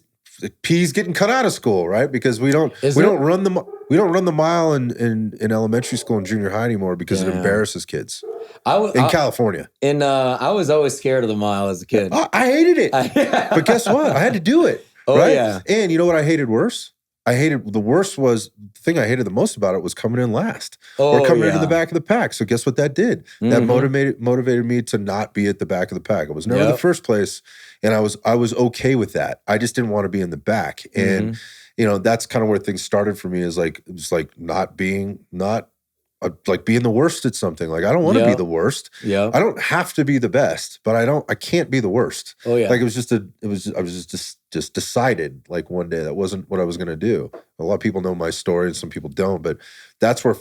B: PE's getting cut out of school, right? Because we don't run the mile in elementary school and junior high anymore because it embarrasses kids. In California.
A: And I was always scared of the mile as a kid.
B: I hated it. But guess what? I had to do it.
A: Oh,
B: right?
A: Yeah.
B: And you know what I hated worse? The thing I hated the most about it was coming in last or coming into the back of the pack. So guess what that did? That motivated me to not be at the back of the pack. I was never the first place, and I was okay with that. I just didn't want to be in the back. And you know, that's kind of where things started for me, is like, it was like being the worst at something. Like, I don't want to be the worst. Yeah. I don't have to be the best, but I can't be the worst. Oh yeah. Like, I was just decided like one day that wasn't what I was going to do. A lot of people know my story and some people don't, but that's where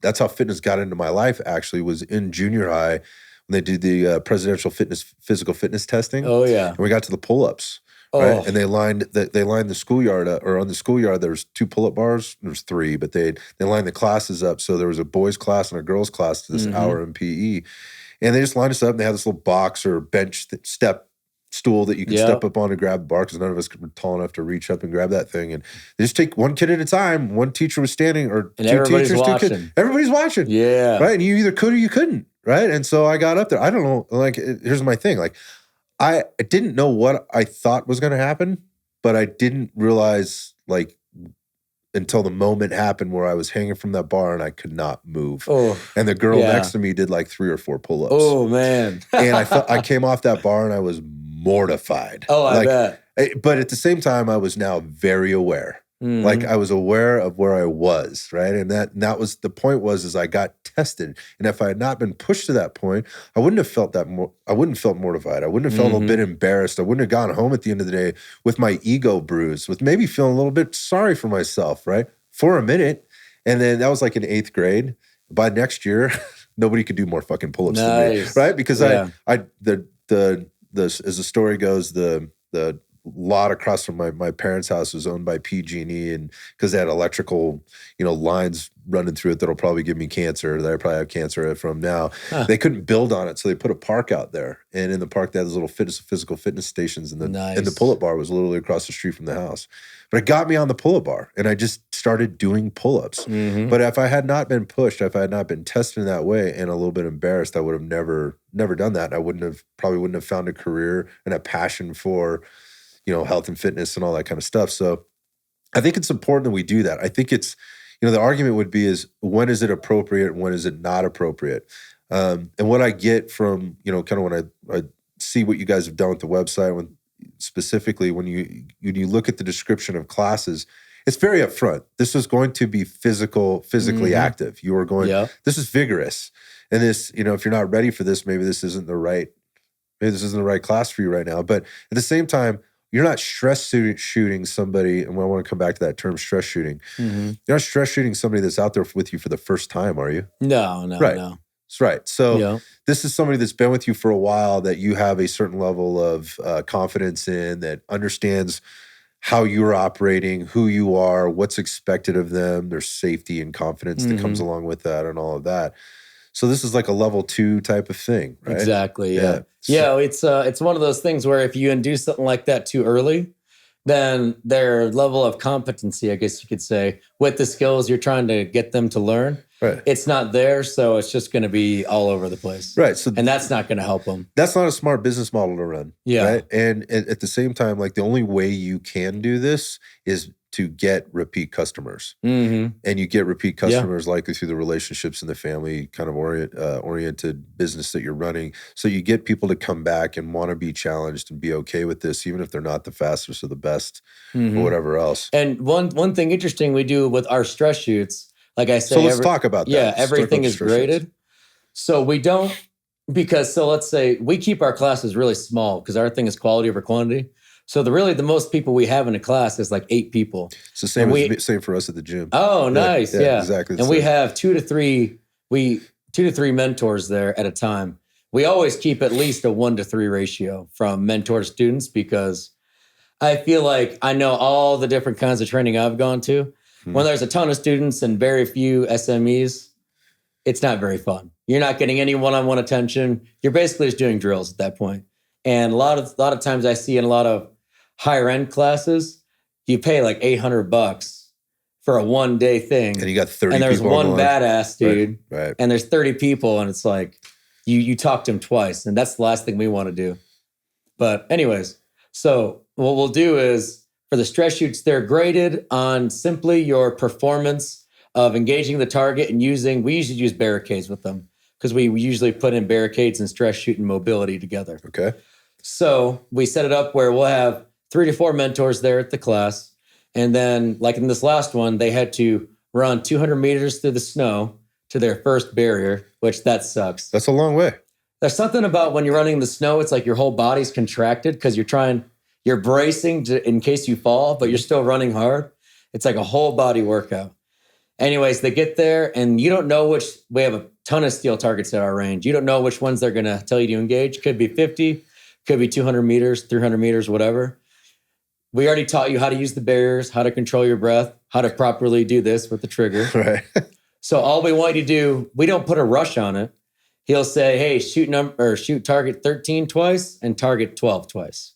B: that's how fitness got into my life, actually, was in junior high when they did the presidential physical fitness testing. Oh yeah. And we got to the pull-ups. Right? And they lined the schoolyard up, or on the schoolyard there's 2 pull-up bars. There's 3, but they lined the classes up. So there was a boys class and a girls class to this hour in PE. And they just lined us up, and they had this little box or bench step stool that you can step up on to grab the bar, because none of us were tall enough to reach up and grab that thing. And they just take one kid at a time. One teacher was standing, or and 2 teachers, 2 kids. Everybody's watching. Yeah. Right? And you either could or you couldn't. Right? And so I got up there. I don't know. Like, here's my thing. Like, I didn't know what I thought was going to happen, but I didn't realize, like, until the moment happened where I was hanging from that bar and I could not move. Oh, and the girl next to me did like 3 or 4 pull-ups. Oh, man. And I came off that bar and I was mortified. Oh, I bet. But at the same time, I was now very aware. Like, I was aware of where I was, right? And that was the point, is I got tested. And if I had not been pushed to that point, I wouldn't have felt I wouldn't have felt mortified. I wouldn't have felt a little bit embarrassed. I wouldn't have gone home at the end of the day with my ego bruised, with maybe feeling a little bit sorry for myself, right? For a minute. And then that was like in 8th grade. By next year, nobody could do more fucking pull-ups than me, right? Because as the story goes, the lot across from my parents' house was owned by PG&E, and because they had electrical, lines running through it that'll probably give me cancer, that I probably have cancer from now. They couldn't build on it, so they put a park out there. And in the park, they had those little physical fitness stations, and the pull-up bar was literally across the street from the house. But it got me on the pull-up bar, and I just started doing pull-ups. But if I had not been pushed, if I had not been tested in that way and a little bit embarrassed, I would have never done that. I probably wouldn't have found a career and a passion for health and fitness and all that kind of stuff. So I think it's important that we do that. I think it's, the argument would be is when is it appropriate and when is it not appropriate? And what I get from, kind of when I see what you guys have done with the website, specifically when you look at the description of classes, it's very upfront. This is going to be physically active. You are going, this is vigorous. And this, if you're not ready for this, maybe this isn't the right class for you right now. But at the same time, you're not stress shooting somebody, and I want to come back to that term, stress shooting. You're not stress shooting somebody that's out there with you for the first time, are you?
A: No.
B: That's right. So this is somebody that's been with you for a while that you have a certain level of confidence in, that understands how you're operating, who you are, what's expected of them. There's safety and confidence that comes along with that and all of that. So this is like a level 2 type of thing, right?
A: Exactly. Yeah. It's one of those things where if you induce something like that too early, then their level of competency, I guess you could say, with the skills you're trying to get them to learn, it's not there. So it's just going to be all over the place.
B: Right. So,
A: and that's not going to help them.
B: That's not a smart business model to run. Yeah. Right. And at the same time, like the only way you can do this is to get repeat customers. And you get repeat customers likely through the relationships in the family kind of oriented business that you're running. So you get people to come back and want to be challenged and be okay with this, even if they're not the fastest or the best or whatever else.
A: And one thing interesting we do with our stress shoots, like I say,
B: so let's talk about that.
A: Yeah, everything is graded. So we don't, so let's say we keep our classes really small because our thing is quality over quantity. So the most people we have in a class is like 8 people.
B: It's the same for us at the gym.
A: Oh, nice. Yeah.
B: Exactly.
A: And we have 2 to 3 mentors there at a time. We always keep at least a 1-to-3 ratio from mentor to students because I feel like I know all the different kinds of training I've gone to. When there's a ton of students and very few SMEs, it's not very fun. You're not getting any one-on-one attention. You're basically just doing drills at that point. And a lot of times I see in a lot of higher end classes, you pay like $800 for a 1-day thing.
B: And you got 30 people.
A: And there's one badass dude.
B: Right.
A: And there's 30 people. And it's like, you talk to him twice. And that's the last thing we want to do. But anyways, so what we'll do is for the stress shoots, they're graded on simply your performance of engaging the target and we usually use barricades with them because we usually put in barricades and stress shoot and mobility together.
B: Okay.
A: So we set it up where we'll have 3 to 4 mentors there at the class. And then like in this last one, they had to run 200 meters through the snow to their first barrier, which that sucks.
B: That's a long way.
A: There's something about when you're running in the snow, it's like your whole body's contracted because you're bracing in case you fall, but you're still running hard. It's like a whole body workout. Anyways, they get there and you don't know we have a ton of steel targets at our range. You don't know which ones they're going to tell you to engage. Could be 50, could be 200 meters, 300 meters, whatever. We already taught you how to use the barriers, how to control your breath, how to properly do this with the trigger.
B: Right.
A: So all we want you to do, we don't put a rush on it. He'll say, hey, shoot target 13 twice and target 12 twice.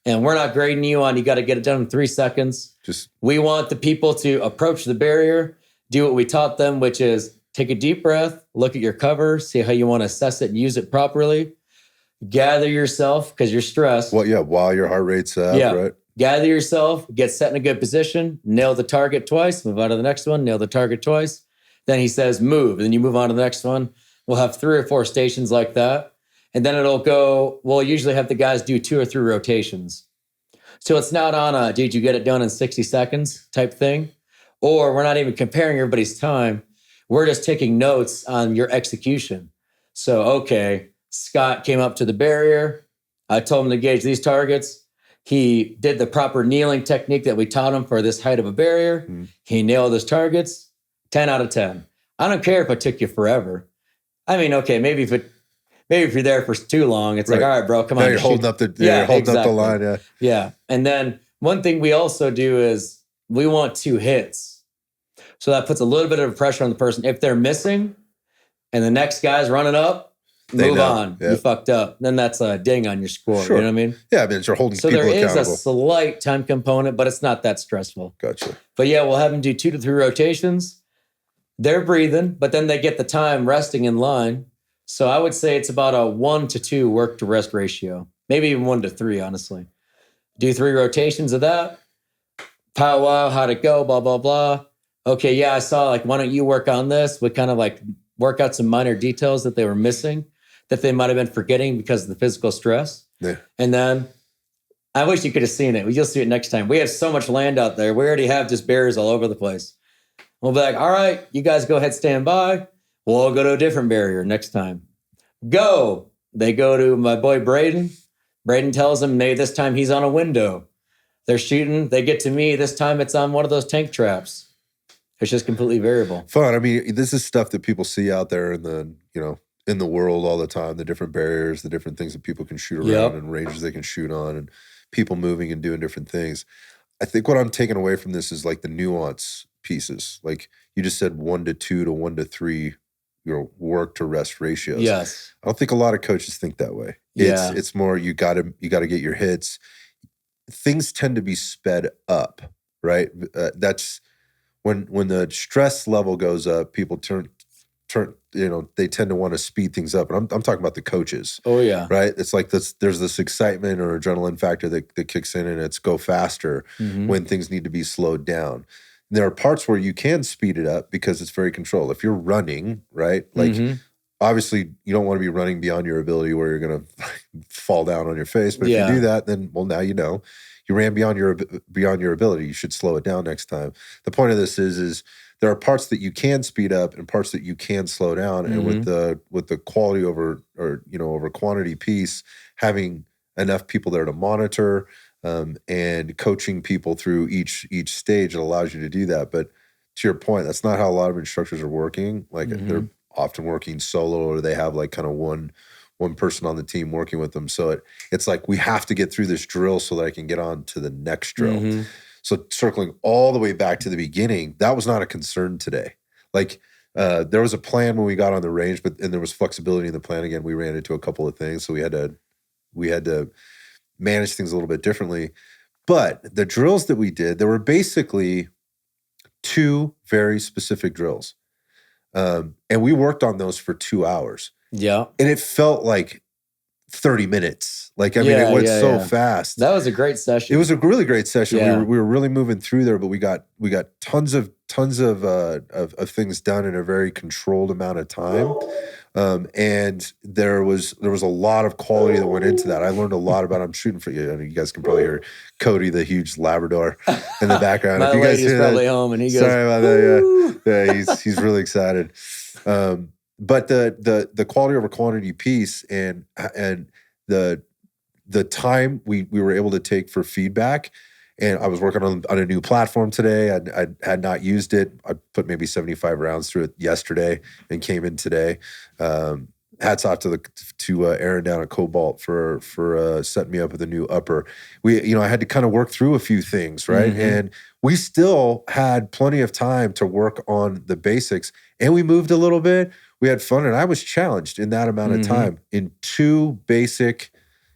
A: And we're not grading you on, you got to get it done in 3 seconds. We want the people to approach the barrier, do what we taught them, which is take a deep breath, look at your cover, see how you want to assess it and use it properly. Gather yourself because you're stressed.
B: Well, yeah, while your heart rate's up, right?
A: Gather yourself, get set in a good position, nail the target twice, move on to the next one, nail the target twice. Then he says, move. And then you move on to the next one. We'll have 3 or 4 stations like that. And then we'll usually have the guys do 2 or 3 rotations. So it's not on a, did you get it done in 60 seconds type thing? Or we're not even comparing everybody's time. We're just taking notes on your execution. So, okay, Scott came up to the barrier. I told him to gauge these targets. He did the proper kneeling technique that we taught him for this height of a barrier. He nailed his targets, 10 out of 10. I don't care if it took you forever. I mean, okay, maybe if you're there for too long, it's like, all right, bro, come on.
B: You're holding up the line.
A: Yeah. And then one thing we also do is we want 2 hits. So that puts a little bit of pressure on the person. If they're missing and the next guy's running up, move on. You fucked up. Then that's a ding on your score.
B: Sure.
A: You know what I mean?
B: Yeah, I mean, you're holding people accountable.
A: So there is a slight time component, but it's not that stressful.
B: Gotcha.
A: But yeah, we'll have them do 2 to 3 rotations. They're breathing, but then they get the time resting in line. So I would say it's about a 1 to 2 work to rest ratio. Maybe even 1 to 3, honestly. Do 3 rotations of that. powwow, how'd it go, blah, blah, blah. Okay, yeah, I saw, like, why don't you work on this? We kind of like work out some minor details that they were missing, that they might have been forgetting because of the physical stress.
B: Yeah.
A: And then I wish you could have seen it. You'll see it next time. We have so much land out there. We already have just barriers all over the place. We'll be like, all right, you guys go ahead, stand by. We'll go to a different barrier next time. Go. They go to my boy Braden. Braden tells them, hey, this time he's on a window. They're shooting. They get to me. This time it's on one of those tank traps. It's just completely variable.
B: Fun. I mean, this is stuff that people see out there in the, in the world all the time, the different barriers, the different things that people can shoot around and ranges they can shoot on and people moving and doing different things. I think what I'm taking away from this is like the nuance pieces. Like you just said 1-2 to 1-3, work to rest ratios.
A: Yes.
B: I don't think a lot of coaches think that way.
A: Yeah.
B: It's more you gotta get your hits. Things tend to be sped up, right? That's when the stress level goes up, people turn, they tend to want to speed things up. And I'm talking about the coaches.
A: Oh, yeah.
B: Right? It's like there's this excitement or adrenaline factor that kicks in and it's go faster when things need to be slowed down. And there are parts where you can speed it up because it's very controlled. If you're running, right? Like obviously you don't want to be running beyond your ability where you're going to fall down on your face. But if you do that, then, well, now you know. You ran beyond your ability. You should slow it down next time. The point of this is there are parts that you can speed up and parts that you can slow down. And with the quality over quantity piece, having enough people there to monitor and coaching people through each stage, it allows you to do that. But to your point, that's not how a lot of instructors are working. Like they're often working solo, or they have like kind of one person on the team working with them. So it's like, we have to get through this drill so that I can get on to the next drill. So circling all the way back to the beginning, that was not a concern today. Like there was a plan when we got on the range, and there was flexibility in the plan. Again, we ran into a couple of things. So we had to manage things a little bit differently. But the drills that we did, there were basically 2 very specific drills. And we worked on those for 2 hours.
A: Yeah.
B: And it felt like 30 minutes. Like, I mean, it went so fast.
A: That was a great session.
B: It was a really great session.
A: Yeah.
B: We were really moving through there, but we got tons of things done in a very controlled amount of time. And there was a lot of quality that went into that. I learned a lot about, I'm shooting for you. I know you guys can probably hear Cody, the huge Labrador in the background.
A: My
B: if you guys
A: lady's probably home and he goes,
B: sorry about that. Yeah, he's really excited. But the quality over quantity piece and the time we were able to take for feedback, and I was working on a new platform today. I had not used it. I put maybe 75 rounds through it yesterday and came in today. Hats off to Aaron down at Cobalt for setting me up with a new upper. I had to kind of work through a few things, right? And we still had plenty of time to work on the basics, and we moved a little bit. We had fun, and I was challenged in that amount of time in 2 basic,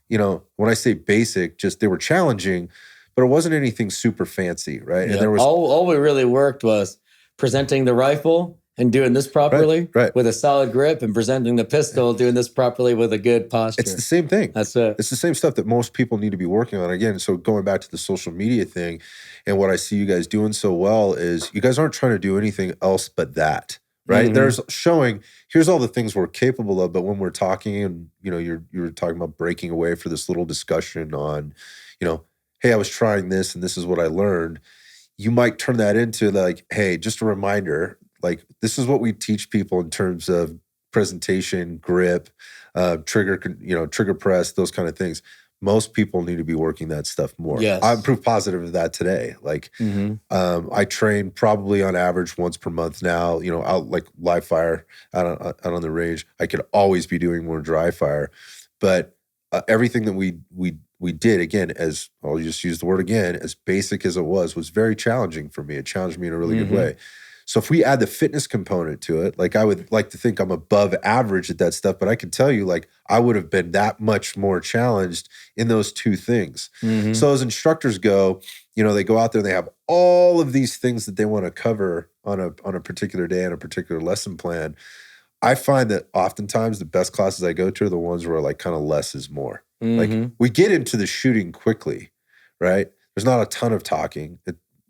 B: when I say basic, just they were challenging, but it wasn't anything super fancy, right?
A: Yeah.
B: And there was
A: all we really worked was presenting the rifle and doing this properly with a solid grip, and presenting the pistol, doing this properly with a good posture.
B: It's the same thing.
A: That's it.
B: It's the same stuff that most people need to be working on. Again, so going back to the social media thing, and what I see you guys doing so well is you guys aren't trying to do anything else but that. Right? There's showing, here's all the things we're capable of, but when we're talking and, you're talking about breaking away for this little discussion on, hey, I was trying this and this is what I learned. You might turn that into like, hey, just a reminder, like this is what we teach people in terms of presentation, grip, trigger press, those kind of things. Most people need to be working that stuff more.
A: Yes.
B: I'm proof positive of that today. Like, I train probably on average once per month now, out like live fire out on the range. I could always be doing more dry fire, but everything that we did, again, as I'll just use the word again, as basic as it was very challenging for me. It challenged me in a really good way. So if we add the fitness component to it, like I would like to think I'm above average at that stuff, but I can tell you, like, I would have been that much more challenged in those 2 things. So as instructors go, they go out there and they have all of these things that they want to cover on a particular day and a particular lesson plan. I find that oftentimes the best classes I go to are the ones where like kind of less is more. Like we get into the shooting quickly, right? There's not a ton of talking.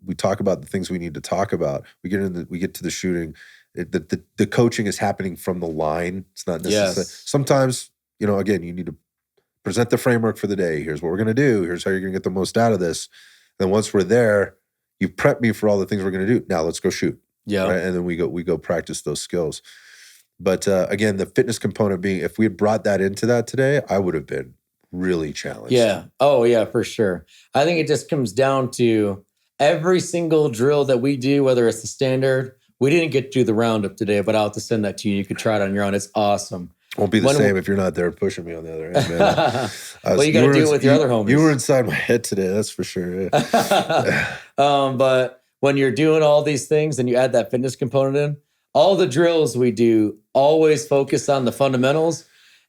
B: we talk about the things we need to talk about. We get to the shooting. The coaching is happening from the line. It's not necessarily.
A: Yes.
B: Sometimes, again, you need to present the framework for the day. Here's what we're going to do. Here's how you're going to get the most out of this. And then once we're there, you prep me for all the things we're going to do. Now let's go shoot.
A: Yeah.
B: Right? And then we go practice those skills. But again, the fitness component being, if we had brought that into that today, I would have been really challenged.
A: Yeah. Oh, yeah, for sure. I think it just comes down to every single drill that we do, whether it's the standard. We didn't get to do the roundup today, but I'll have to send that to you. You could try it on your own. It's awesome.
B: Won't be the same if you're not there pushing me on the other end, man.
A: Well, you got to do it with your other homies.
B: You were inside my head today, that's for sure. Yeah.
A: But when you're doing all these things and you add that fitness component in, all the drills we do always focus on the fundamentals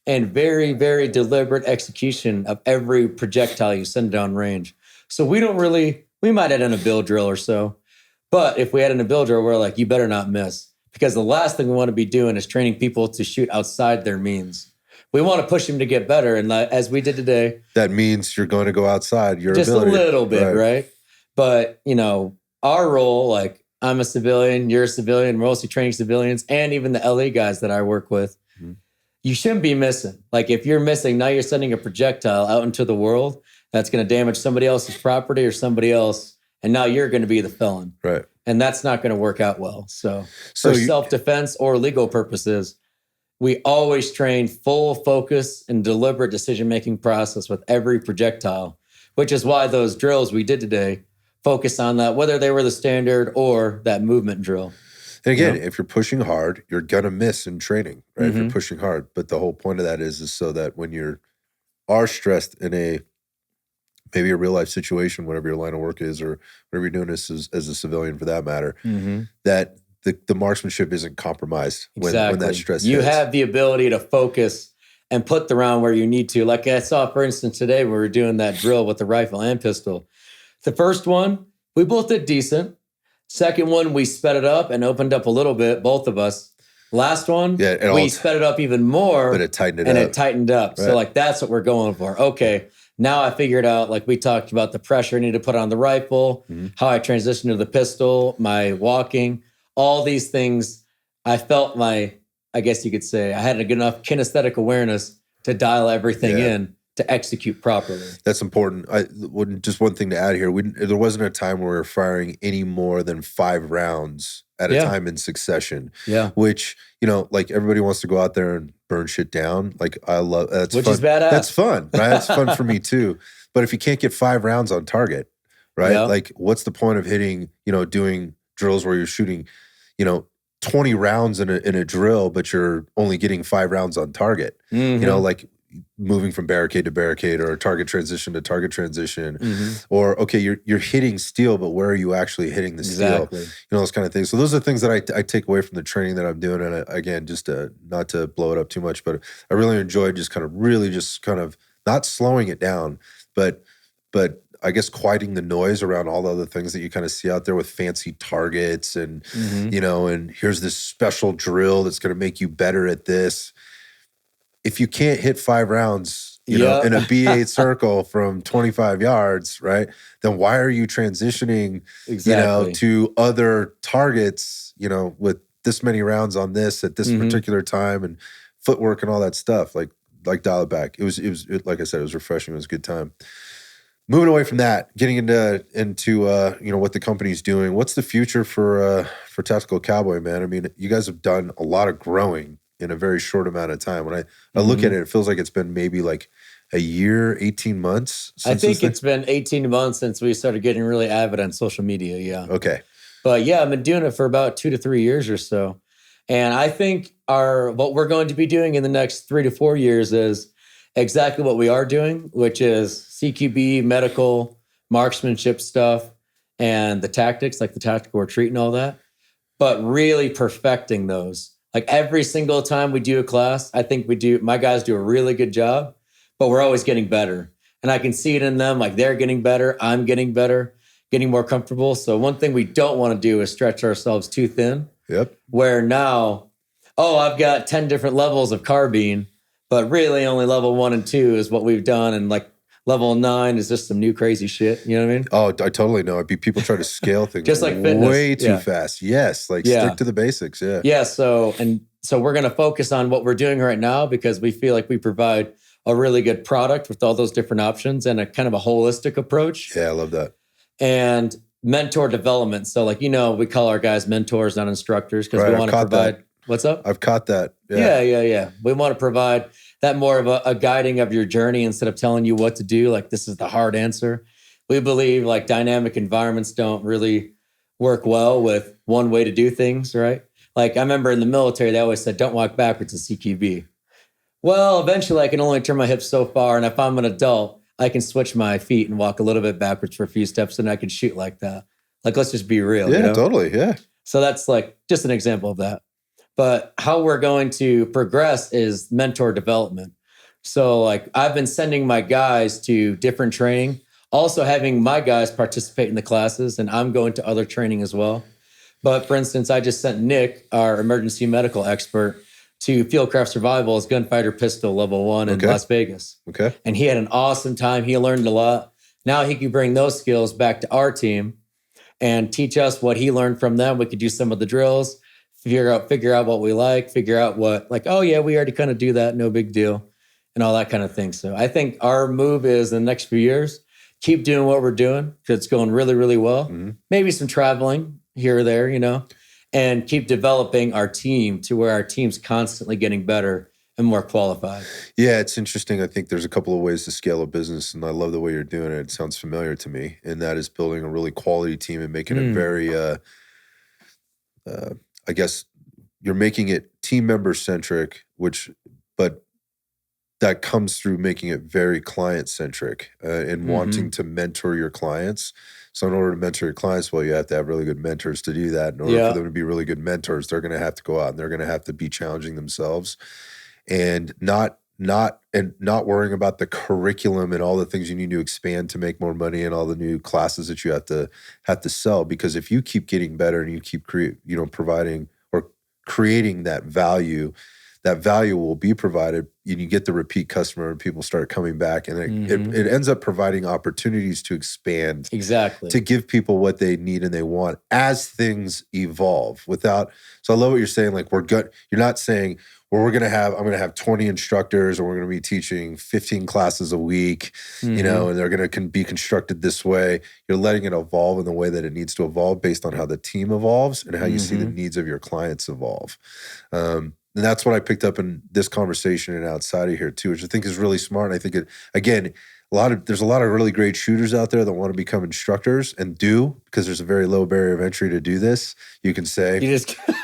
A: and very, very deliberate execution of every projectile you send down range. So we might add in a build drill or so, but if we add in a build drill, we're like, you better not miss, because the last thing we want to be doing is training people to shoot outside their means. We want to push them to get better. And as we did today.
B: That means you're going to go outside your
A: just
B: ability.
A: A little bit, right? But, our role, like, I'm a civilian, you're a civilian, we're mostly training civilians, and even the LA guys that I work with, you shouldn't be missing. Like, if you're missing, now you're sending a projectile out into the world that's going to damage somebody else's property or somebody else, and now you're going to be the felon.
B: Right.
A: And that's not going to work out well. So for self-defense or legal purposes, we always train full focus and deliberate decision-making process with every projectile, which is why those drills we did today focus on that, whether they were the standard or that movement drill.
B: And again, if you're pushing hard, you're going to miss in training, right? If you're pushing hard. But the whole point of that is so that when you are stressed in maybe a real life situation, whatever your line of work is, or whatever you're doing as a civilian for that matter, that the marksmanship isn't compromised when that stress
A: You
B: hits.
A: have the ability to focus and put the round where you need to. Like I saw, for instance, today we were doing that drill with the rifle and pistol. The first one, we both did decent. Second one, we sped it up and opened up a little bit, both of us. Last one, we sped it up even more.
B: But it tightened
A: it up.
B: Right.
A: So like that's what we're going for. Okay, now I figured out, like we talked about the pressure I need to put on the rifle, how I transitioned to the pistol, my walking, all these things. I felt I guess you could say, I had a good enough kinesthetic awareness to dial everything in to execute properly.
B: That's important. Just one thing to add here. There wasn't a time where we were firing any more than 5 rounds at a time in succession. Yeah. Which, like everybody wants to go out there and burn shit down. Like I love that's
A: which
B: fun.
A: Is badass.
B: That's fun, right? That's fun for me too. But if you can't get 5 rounds on target, right? Yeah. Like what's the point of hitting, doing drills where you're shooting, 20 rounds in a drill, but you're only getting 5 rounds on target. Like moving from barricade to barricade or target transition to target transition, or okay, you're hitting steel, but where are you actually hitting the steel? Those kind of things. So those are things that I take away from the training that I'm doing. And again, just not to blow it up too much, but I really enjoyed just kind of not slowing it down, but I guess quieting the noise around all the other things that you kind of see out there with fancy targets and and here's this special drill that's going to make you better at this. If you can't hit 5 rounds, in a B8 circle from 25 yards, right? Then why are you transitioning, to other targets, with this many rounds on this at this particular time and footwork and all that stuff? Like dial it back. It was like I said, it was refreshing. It was a good time. Moving away from that, getting into what the company's doing. What's the future for Tactical Cowboy, man? I mean, you guys have done a lot of growing in a very short amount of time. When I look at it, it feels like it's been maybe like a year, 18 months.
A: I think it's been 18 months since we started getting really avid on social media. Yeah.
B: Okay.
A: But yeah, I've been doing it for about 2 to 3 years or so. And I think what we're going to be doing in the next 3 to 4 years is exactly what we are doing, which is CQB, medical, marksmanship stuff, and the tactics, like the tactical retreat and all that, but really perfecting those. Like every single time we do a class, I think my guys do a really good job, but we're always getting better. And I can see it in them, like they're getting better, I'm getting better, getting more comfortable. So one thing we don't want to do is stretch ourselves too thin.
B: Yep.
A: Where now, I've got 10 different levels of carbine, but really only level 1 and 2 is what we've done. And like Level 9 is just some new crazy shit. You know what I mean?
B: Oh, I totally know. People try to scale things
A: Just like fitness.
B: way too fast. Yes, like stick to the basics. Yeah.
A: Yeah. So we're going to focus on what we're doing right now because we feel like we provide a really good product with all those different options and a kind of a holistic approach.
B: Yeah, I love that.
A: And mentor development. So like, we call our guys mentors, not instructors, because we want to provide.
B: That.
A: What's up?
B: I've caught that.
A: Yeah. We want to provide that more of a guiding of your journey instead of telling you what to do. Like, this is the hard answer. We believe like dynamic environments don't really work well with one way to do things, right? Like I remember in the military, they always said, don't walk backwards in CQB. Well, eventually I can only turn my hips so far. And if I'm an adult, I can switch my feet and walk a little bit backwards for a few steps and I can shoot like that. Like, let's just be real.
B: Yeah, totally. Yeah.
A: So that's like just an example of that. But how we're going to progress is mentor development. So like I've been sending my guys to different training, also having my guys participate in the classes, and I'm going to other training as well. But for instance, I just sent Nick, our emergency medical expert, to Fieldcraft Survival's Gunfighter Pistol Level 1 in Las Vegas.
B: Okay.
A: And he had an awesome time. He learned a lot. Now he can bring those skills back to our team and teach us what he learned from them. We could do some of the drills, figure out what we like, figure out what, like, oh yeah, we already kind of do that, no big deal, and all that kind of thing. So I think our move is in the next few years, keep doing what we're doing because it's going really, really well. Mm-hmm. Maybe some traveling here or there, and keep developing our team to where our team's constantly getting better and more qualified.
B: Yeah, it's interesting. I think there's a couple of ways to scale a business, and I love the way you're doing it. It sounds familiar to me, and that is building a really quality team and making it very, I guess you're making it team member centric, but that comes through making it very client centric and wanting to mentor your clients. So in order to mentor your clients, well, you have to have really good mentors to do that. In order for them to be really good mentors, they're going to have to go out and they're going to have to be challenging themselves and not worrying about the curriculum and all the things you need to expand to make more money and all the new classes that you have to sell. Because if you keep getting better and you keep providing or creating that value will be provided, and you get the repeat customer and people start coming back, and it ends up providing opportunities to expand, to give people what they need and they want as things evolve. So I love what you're saying. Like, we're good. You're not saying, well, I'm going to have 20 instructors and we're going to be teaching 15 classes a week, and they're going to be constructed this way. You're letting it evolve in the way that it needs to evolve based on how the team evolves and how you see the needs of your clients evolve. And that's what I picked up in this conversation and outside of here too, which I think is really smart. And I think there's a lot of really great shooters out there that want to become instructors and do, because there's a very low barrier of entry to do this. You can say,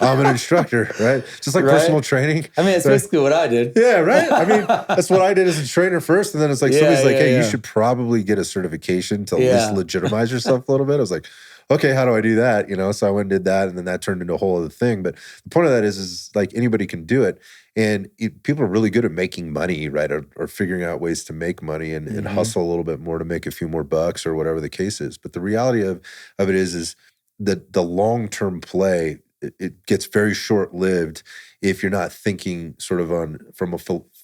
B: I'm an instructor, right? Just like personal training.
A: I mean, it's basically what I did.
B: Yeah, right? I mean, that's what I did as a trainer first. And then it's like, somebody's like, hey, you should probably get a certification to at least legitimize yourself a little bit. I was like, okay, how do I do that? So I went and did that, and then that turned into a whole other thing. But the point of that is like anybody can do it. And people are really good at making money, right? Or figuring out ways to make money and hustle a little bit more to make a few more bucks or whatever the case is. But the reality of it is that the long-term play, it gets very short-lived if you're not thinking sort of from a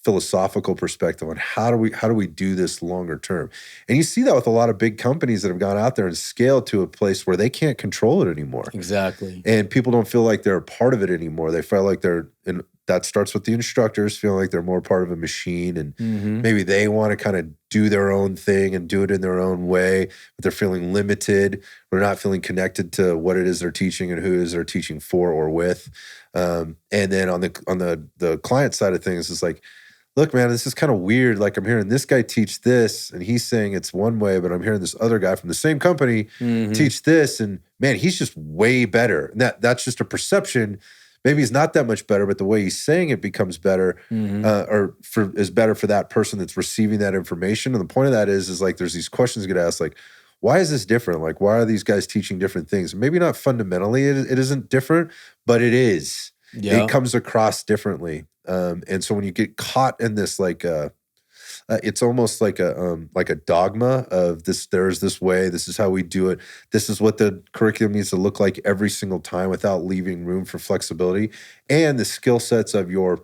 B: philosophical perspective on how do we do this longer term. And you see that with a lot of big companies that have gone out there and scaled to a place where they can't control it anymore.
A: Exactly.
B: And people don't feel like they're a part of it anymore. They feel like that starts with the instructors feeling like they're more part of a machine, and maybe they want to kind of do their own thing and do it in their own way, but they're feeling limited or not feeling connected to what it is they're teaching and who it is they're teaching for or with. And then on the client side of things, it's like, look, man, this is kind of weird. Like, I'm hearing this guy teach this and he's saying it's one way, but I'm hearing this other guy from the same company teach this, and man, he's just way better. And that's just a perception. Maybe he's not that much better, but the way he's saying it becomes better, is better for that person that's receiving that information. And the point of that is like, there's these questions get asked, like, why is this different? Like, why are these guys teaching different things? Maybe not fundamentally, it isn't different, but it is. Yeah. It comes across differently. And so when you get caught in this, like, it's almost like a dogma of this. There's this way. This is how we do it. This is what the curriculum needs to look like every single time, without leaving room for flexibility and the skill sets of your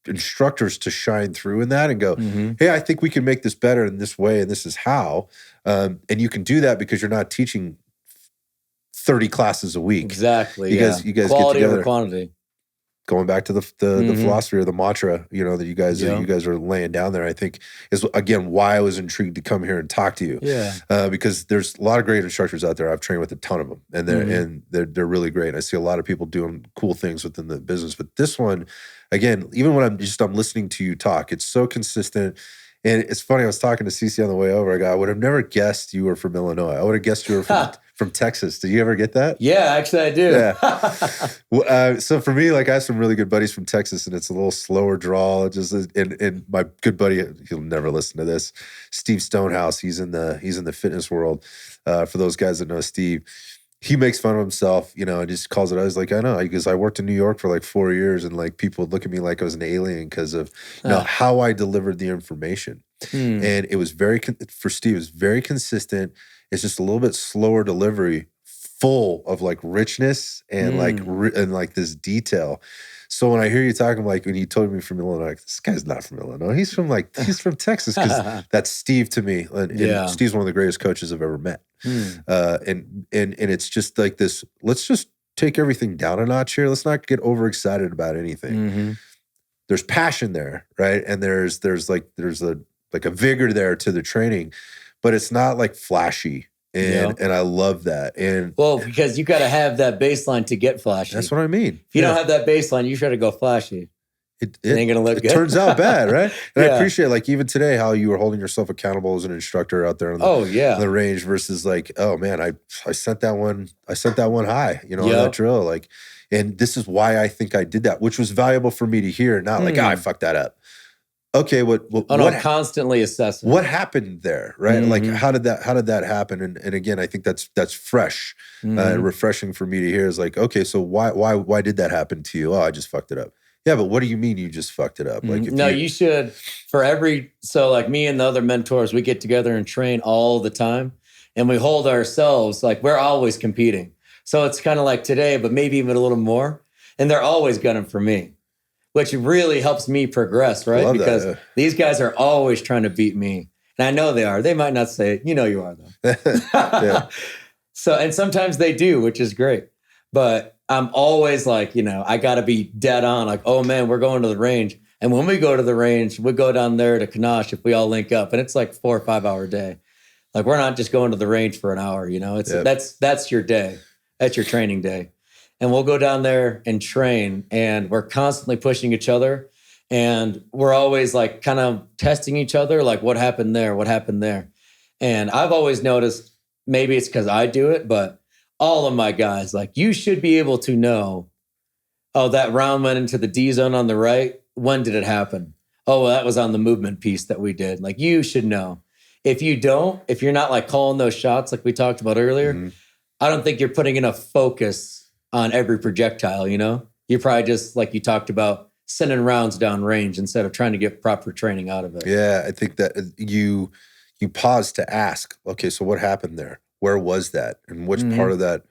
B: instructors to shine through in that and go, hey, I think we can make this better in this way, and this is how. And you can do that because you're not teaching 30 classes a week.
A: Exactly.
B: You guys
A: Quality
B: get together.
A: over quantity.
B: Going back to the philosophy or the mantra, that you guys are laying down there, I think is again why I was intrigued to come here and talk to you.
A: Yeah.
B: Because there's a lot of great instructors out there. I've trained with a ton of them, and they're really great. I see a lot of people doing cool things within the business, but this one, again, even when I'm listening to you talk, it's so consistent. And it's funny, I was talking to Cece on the way over. I would have never guessed you were from Illinois. I would have guessed you were from Texas. Did you ever get that?
A: Yeah, actually I do.
B: Yeah. So for me, like I have some really good buddies from Texas, and it's a little slower drawl. And my good buddy, he'll never listen to this, Steve Stonehouse. He's in the fitness world. For those guys that know Steve, he makes fun of himself, and just calls it. I was like, I know, because I worked in New York for like 4 years, and like people would look at me like I was an alien because of how I delivered the information. And it was for Steve, it was very consistent. It's just a little bit slower delivery, full of like richness and like this detail. So when I hear you talking, like when you told me from Illinois, like, this guy's not from Illinois. He's from Texas, because that's Steve to me. And Steve's one of the greatest coaches I've ever met. And it's just like this. Let's just take everything down a notch here. Let's not get overexcited about anything. There's passion there, right? And there's a vigor there to the training, but it's not like flashy. And I love that. And
A: because you got to have that baseline to get flashy.
B: That's what I mean.
A: If you don't have that baseline, you try to go flashy. It ain't gonna look good.
B: It turns out bad, right? And I appreciate, like, even today, how you were holding yourself accountable as an instructor out there on the range versus like, oh man, I sent that one high, on that drill. Like, and this is why I think I did that, which was valuable for me to hear, not like, I fucked that up. Okay, what
A: constantly assessing.
B: What happened there, right? Like, how did that happen? And again, I think that's fresh, refreshing for me to hear. Is like, okay, so why did that happen to you? Oh, I just fucked it up. Yeah, but what do you mean you just fucked it up? Like,
A: you should, so like me and the other mentors, we get together and train all the time, and we hold ourselves, like we're always competing. So it's kind of like today, but maybe even a little more. And they're always gunning for me, which really helps me progress, right? Because these guys are always trying to beat me. And I know they are. They might not say it. You are, though. So, and sometimes they do, which is great. But I'm always like, I got to be dead on. Like, oh, man, we're going to the range. And when we go to the range, we go down there to Kinesiology if we all link up. And it's like 4 or 5 hour day. Like, we're not just going to the range for an hour, That's your day. That's your training day. And we'll go down there and train, and we're constantly pushing each other. And we're always like kind of testing each other, like what happened there? And I've always noticed, maybe it's because I do it, but all of my guys, like, you should be able to know, oh, that round went into the D zone on the right. When did it happen? Oh, well, that was on the movement piece that we did. Like, you should know. If you don't, if you're not like calling those shots like we talked about earlier, I don't think you're putting enough focus on every projectile, You're probably just, like you talked about, sending rounds down range instead of trying to get proper training out of it. Yeah,
B: I think that you pause to ask, okay, so what happened there? Where was that? And which part of that,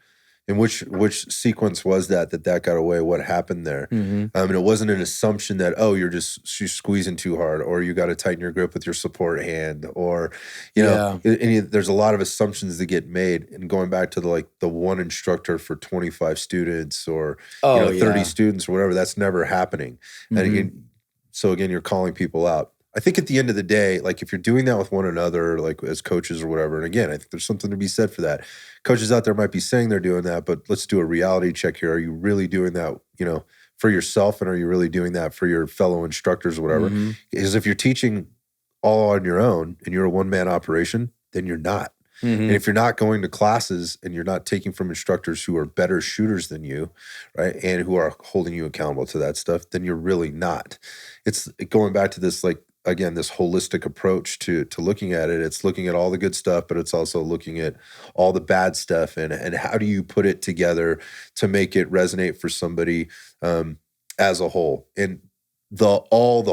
B: and which sequence was that got away? What happened there? And it wasn't an assumption that, oh, you're squeezing too hard, or you got to tighten your grip with your support hand, or, there's a lot of assumptions that get made. And going back to the one instructor for 25 students or 30 students or whatever, that's never happening. And again, you're calling people out. I think at the end of the day, like, if you're doing that with one another, like as coaches or whatever, and again, I think there's something to be said for that. Coaches out there might be saying they're doing that, but let's do a reality check here. Are you really doing that, for yourself, and are you really doing that for your fellow instructors or whatever? Because if you're teaching all on your own and you're a one-man operation, then you're not. And if you're not going to classes and you're not taking from instructors who are better shooters than you, right, and who are holding you accountable to that stuff, then you're really not. It's going back to this, like, again, this holistic approach to looking at it. It's looking at all the good stuff, but it's also looking at all the bad stuff, and how do you put it together to make it resonate for somebody as a whole. And the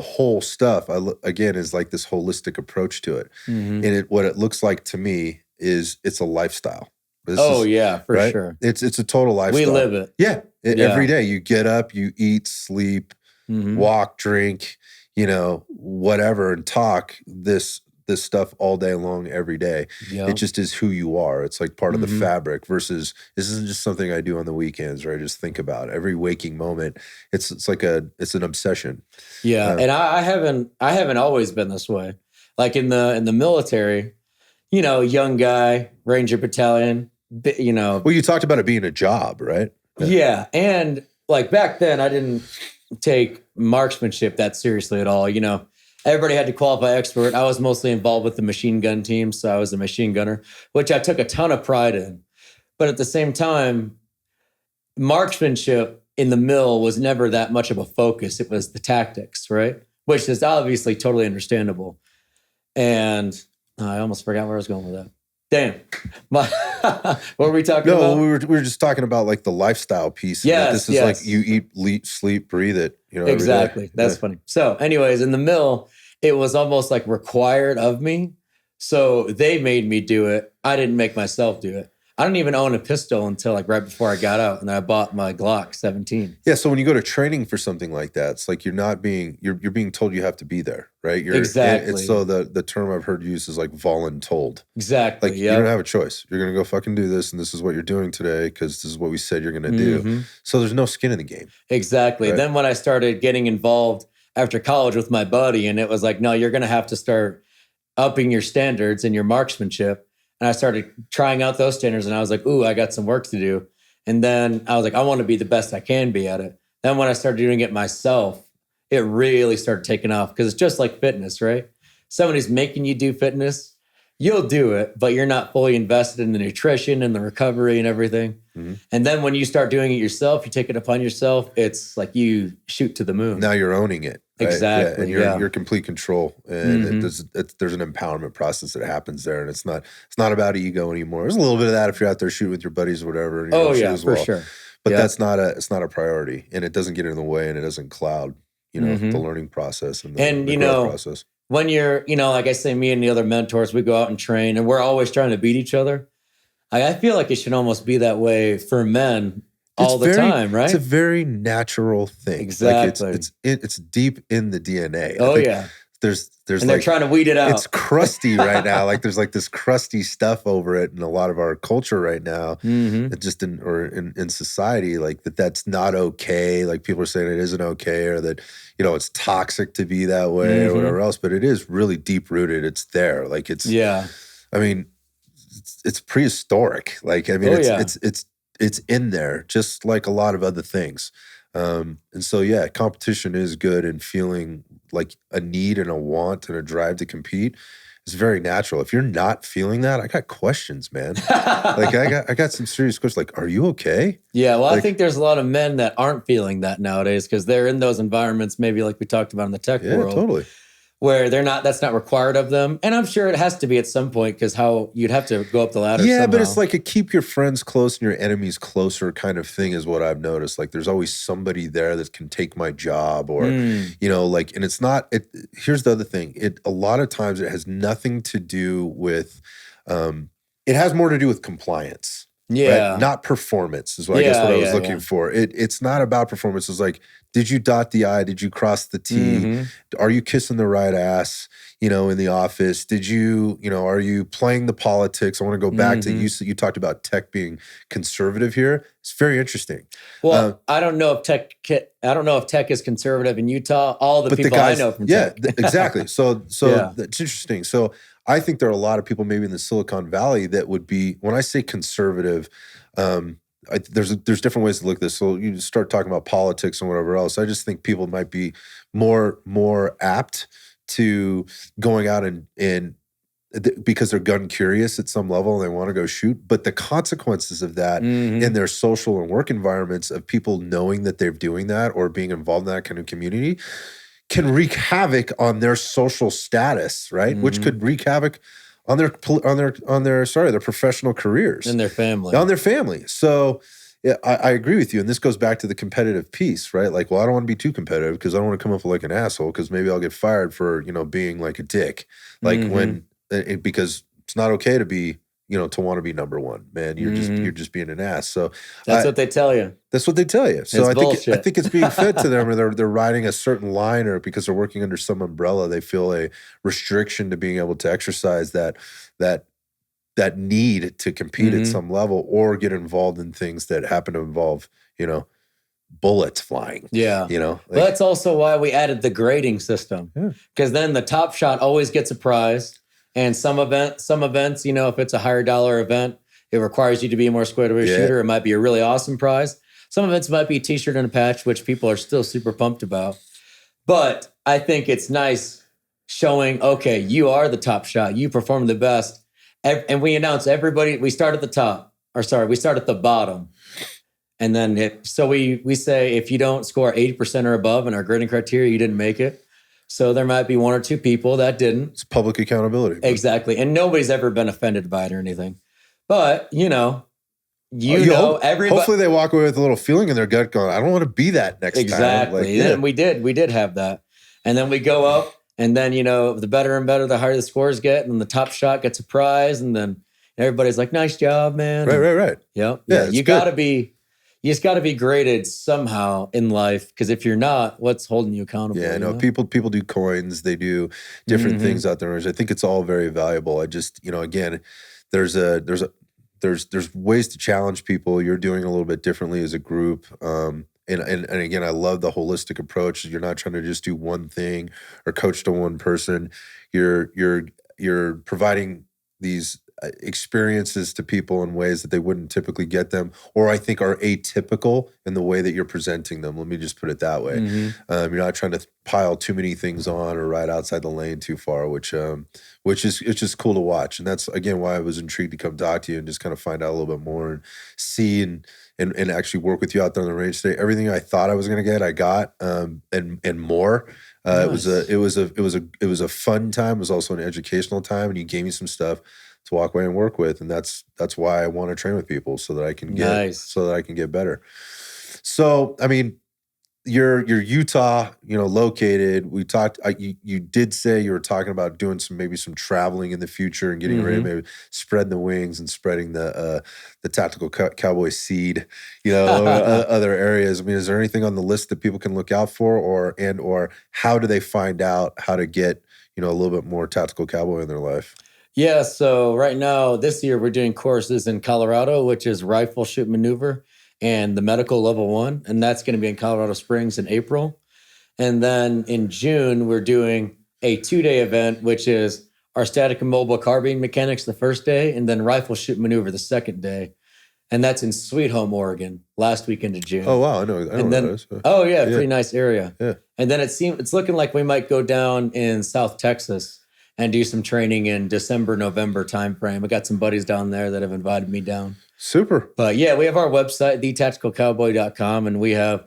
B: whole stuff, again, is like this holistic approach to it. And what it looks like to me is it's a lifestyle. For sure. It's a total lifestyle.
A: We live it.
B: Yeah. Every day you get up, you eat, sleep, walk, drink, whatever, and talk this stuff all day long, every day.
A: Yep.
B: It just is who you are. It's like part of the fabric versus this isn't just something I do on the weekends, or I just think about every waking moment. It's like it's an obsession.
A: Yeah. And I haven't always been this way. Like in the military, young guy, Ranger Battalion,
B: Well, you talked about it being a job, right?
A: Yeah. And like back then I didn't take marksmanship that seriously at all. Everybody had to qualify expert. I was mostly involved with the machine gun team, so I was a machine gunner, which I took a ton of pride in. But at the same time, marksmanship in the mill was never that much of a focus. It was the tactics, right? Which is obviously totally understandable. And I almost forgot where I was going with that. Damn. What were we talking about?
B: No, we were just talking about like the lifestyle piece.
A: Yes,
B: this is like you eat, sleep, breathe it.
A: Exactly. That's funny. So anyways, in the mill, it was almost like required of me. So they made me do it. I didn't make myself do it. I didn't even own a pistol until like right before I got out, and I bought my Glock 17.
B: Yeah, so when you go to training for something like that, it's like you're being told you have to be there, right?
A: Exactly.
B: It's so the term I've heard used is like voluntold.
A: Exactly.
B: Like you don't have a choice. You're gonna go fucking do this, and this is what you're doing today because this is what we said you're gonna do. So there's no skin in the game.
A: Exactly.
B: Right?
A: Then when I started getting involved after college with my buddy, and it was like, no, you're gonna have to start upping your standards and your marksmanship. And I started trying out those standards, and I was like, ooh, I got some work to do. And then I was like, I want to be the best I can be at it. Then when I started doing it myself, it really started taking off because it's just like fitness, right? Somebody's making you do fitness, you'll do it, but you're not fully invested in the nutrition and the recovery and everything. And then when you start doing it yourself, you take it upon yourself, it's like you shoot to the moon.
B: Now you're owning it. Right?
A: Exactly.
B: Yeah, and you're complete control, and there's an empowerment process that happens there, and it's not about ego anymore. There's a little bit of that if you're out there shooting with your buddies or whatever. And
A: For sure.
B: But it's not a priority, and it doesn't get in the way, and it doesn't cloud the learning process and the growth process.
A: When you're like I say, me and the other mentors, we go out and train, and we're always trying to beat each other. I feel like it should almost be that way for men. All the time, right?
B: It's a very natural thing.
A: Exactly.
B: Like it's deep in the DNA.
A: Oh yeah.
B: There's
A: and they're trying to weed it out.
B: It's crusty right now. Like there's like this crusty stuff over it in a lot of our culture right now. Just in society, like that's not okay. Like people are saying it isn't okay, or that it's toxic to be that way or whatever else. But it is really deep rooted. It's there. Like it's I mean, it's prehistoric. Like I mean, it's in there, just like a lot of other things. And so, competition is good, and feeling like a need and a want and a drive to compete is very natural. If you're not feeling that, I got questions, man. Like I got some serious questions. Like, are you okay?
A: Yeah, well, I think there's a lot of men that aren't feeling that nowadays because they're in those environments, maybe like we talked about in the tech world.
B: Yeah, totally.
A: Where that's not required of them. And I'm sure it has to be at some point because you'd have to go up the ladder somehow.
B: But it's like a keep your friends close and your enemies closer kind of thing is what I've noticed. Like there's always somebody there that can take my job or, and it's not, here's the other thing. A lot of times it has nothing to do with, it has more to do with compliance.
A: Yeah.
B: Right? Not performance is what I guess what I was looking for. It's not about performance. It's like, did you dot the I? Did you cross the T? Are you kissing the right ass, in the office? Did you, are you playing the politics? I want to go back to you talked about tech being conservative here. It's very interesting.
A: Well, I don't know if tech is conservative in Utah. All the people I know from tech.
B: Exactly. So that's interesting. So I think there are a lot of people maybe in the Silicon Valley that would be, when I say conservative, there's different ways to look at this. So you start talking about politics and whatever else. I just think people might be more apt to going out and because they're gun curious at some level and they want to go shoot. But the consequences of that in their social and work environments of people knowing that they're doing that or being involved in that kind of community can wreak havoc on their social status, right? Which could wreak havoc on their professional careers
A: and their family.
B: On their family. So yeah, I agree with you. And this goes back to the competitive piece, right? Like, well, I don't want to be too competitive because I don't want to come off like an asshole because maybe I'll get fired for, being like a dick. Like because it's not okay to be, to want to be number one, man. You're just being an ass. So
A: that's what they tell you.
B: That's what they tell you. So
A: It's
B: I think it's being fed to them, or they're riding a certain line, or because they're working under some umbrella, they feel a restriction to being able to exercise that need to compete at some level, or get involved in things that happen to involve, bullets flying.
A: Yeah.
B: But
A: that's also why we added the grading system, because then the top shot always gets a prize. And some events, if it's a higher dollar event, it requires you to be a more squared away shooter. It might be a really awesome prize. Some events might be a t-shirt and a patch, which people are still super pumped about. But I think it's nice showing, okay, you are the top shot. You perform the best. And we announce everybody, we start at the top. We start at the bottom. And then we say, if you don't score 80% or above in our grading criteria, you didn't make it. So there might be one or two people that didn't.
B: It's public accountability.
A: Exactly. And nobody's ever been offended by it or anything. But, everybody.
B: Hopefully they walk away with a little feeling in their gut going, I don't want to be that next time.
A: Exactly. And we did have that. And then we go up, and then, the better and better, the higher the scores get, and the top shot gets a prize. And then everybody's like, nice job, man.
B: Right.
A: Yep. Yeah. You just got to be graded somehow in life, because if you're not, what's holding you accountable?
B: Yeah, no, people do coins, they do different things out there. I think it's all very valuable. I just, again, there's ways to challenge people. You're doing a little bit differently as a group. And again, I love the holistic approach. You're not trying to just do one thing or coach to one person. You're providing these experiences to people in ways that they wouldn't typically get them, or I think are atypical in the way that you're presenting them. Let me just put it that way. You're not trying to pile too many things on or ride outside the lane too far, which is it's just cool to watch. And that's again why I was intrigued to come talk to you and just kind of find out a little bit more and see and actually work with you out there on the range today. Everything I thought I was going to get, I got, and more. Nice. It was a fun time. It was also an educational time, and you gave me some stuff to walk away and work with, and that's why I want to train with people, so that I can get better. So, I mean, you're Utah, located. We talked. You did say you were talking about doing maybe some traveling in the future and getting ready, maybe spreading the wings and spreading the Tactical Cowboy seed, other areas. I mean, is there anything on the list that people can look out for, or how do they find out how to get a little bit more Tactical Cowboy in their life?
A: Yeah, so right now, this year, we're doing courses in Colorado, which is rifle, shoot, maneuver, and the medical level 1. And that's going to be in Colorado Springs in April. And then in June, we're doing a 2-day event, which is our static and mobile carbine mechanics the first day, and then rifle, shoot, maneuver the second day. And that's in Sweet Home, Oregon, last weekend of June.
B: Oh, wow. I know where that is.
A: Oh, yeah, pretty nice area.
B: Yeah.
A: And then it's looking like we might go down in South Texas and do some training in December, November timeframe. I got some buddies down there that have invited me down.
B: Super.
A: But yeah, we have our website, thetacticalcowboy.com, and we have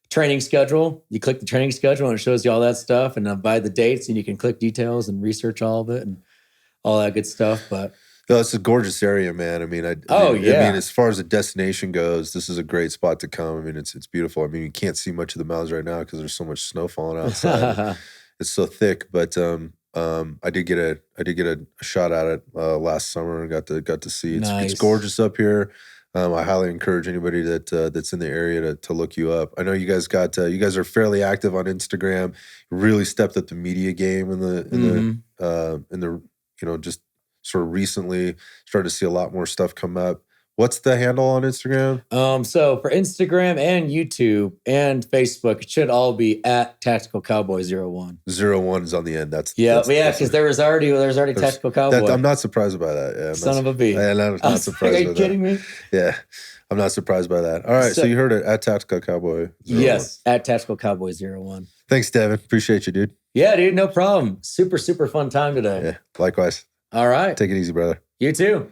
A: training schedule. You click the training schedule and it shows you all that stuff, and by the dates, and you can click details and research all of it and all that good stuff. But
B: no, it's a gorgeous area, man. I mean, I mean, as far as the destination goes, this is a great spot to come. I mean, it's beautiful. I mean, you can't see much of the mountains right now because there's so much snow falling outside. It's so thick, but I did get a shot at it last summer and got to see. It's gorgeous up here. I highly encourage anybody that's in the area to look you up. I know you guys you guys are fairly active on Instagram. Really stepped up the media game in the just sort of recently started to see a lot more stuff come up. What's the handle on Instagram?
A: So for Instagram and YouTube and Facebook, it should all be at Tactical Cowboy 01.
B: 01 is on the end. That's
A: because there's already Tactical Cowboy.
B: I'm not surprised by that. Yeah,
A: Son of a bee.
B: I'm not surprised.
A: Are you kidding me?
B: Yeah, I'm not surprised by that. All right, so you heard it at Tactical Cowboy 01.
A: Yes, at Tactical Cowboy 01.
B: Thanks, Devin. Appreciate you, dude.
A: Yeah, dude, no problem. Super, super fun time today.
B: Yeah, likewise.
A: All right.
B: Take it easy, brother.
A: You too.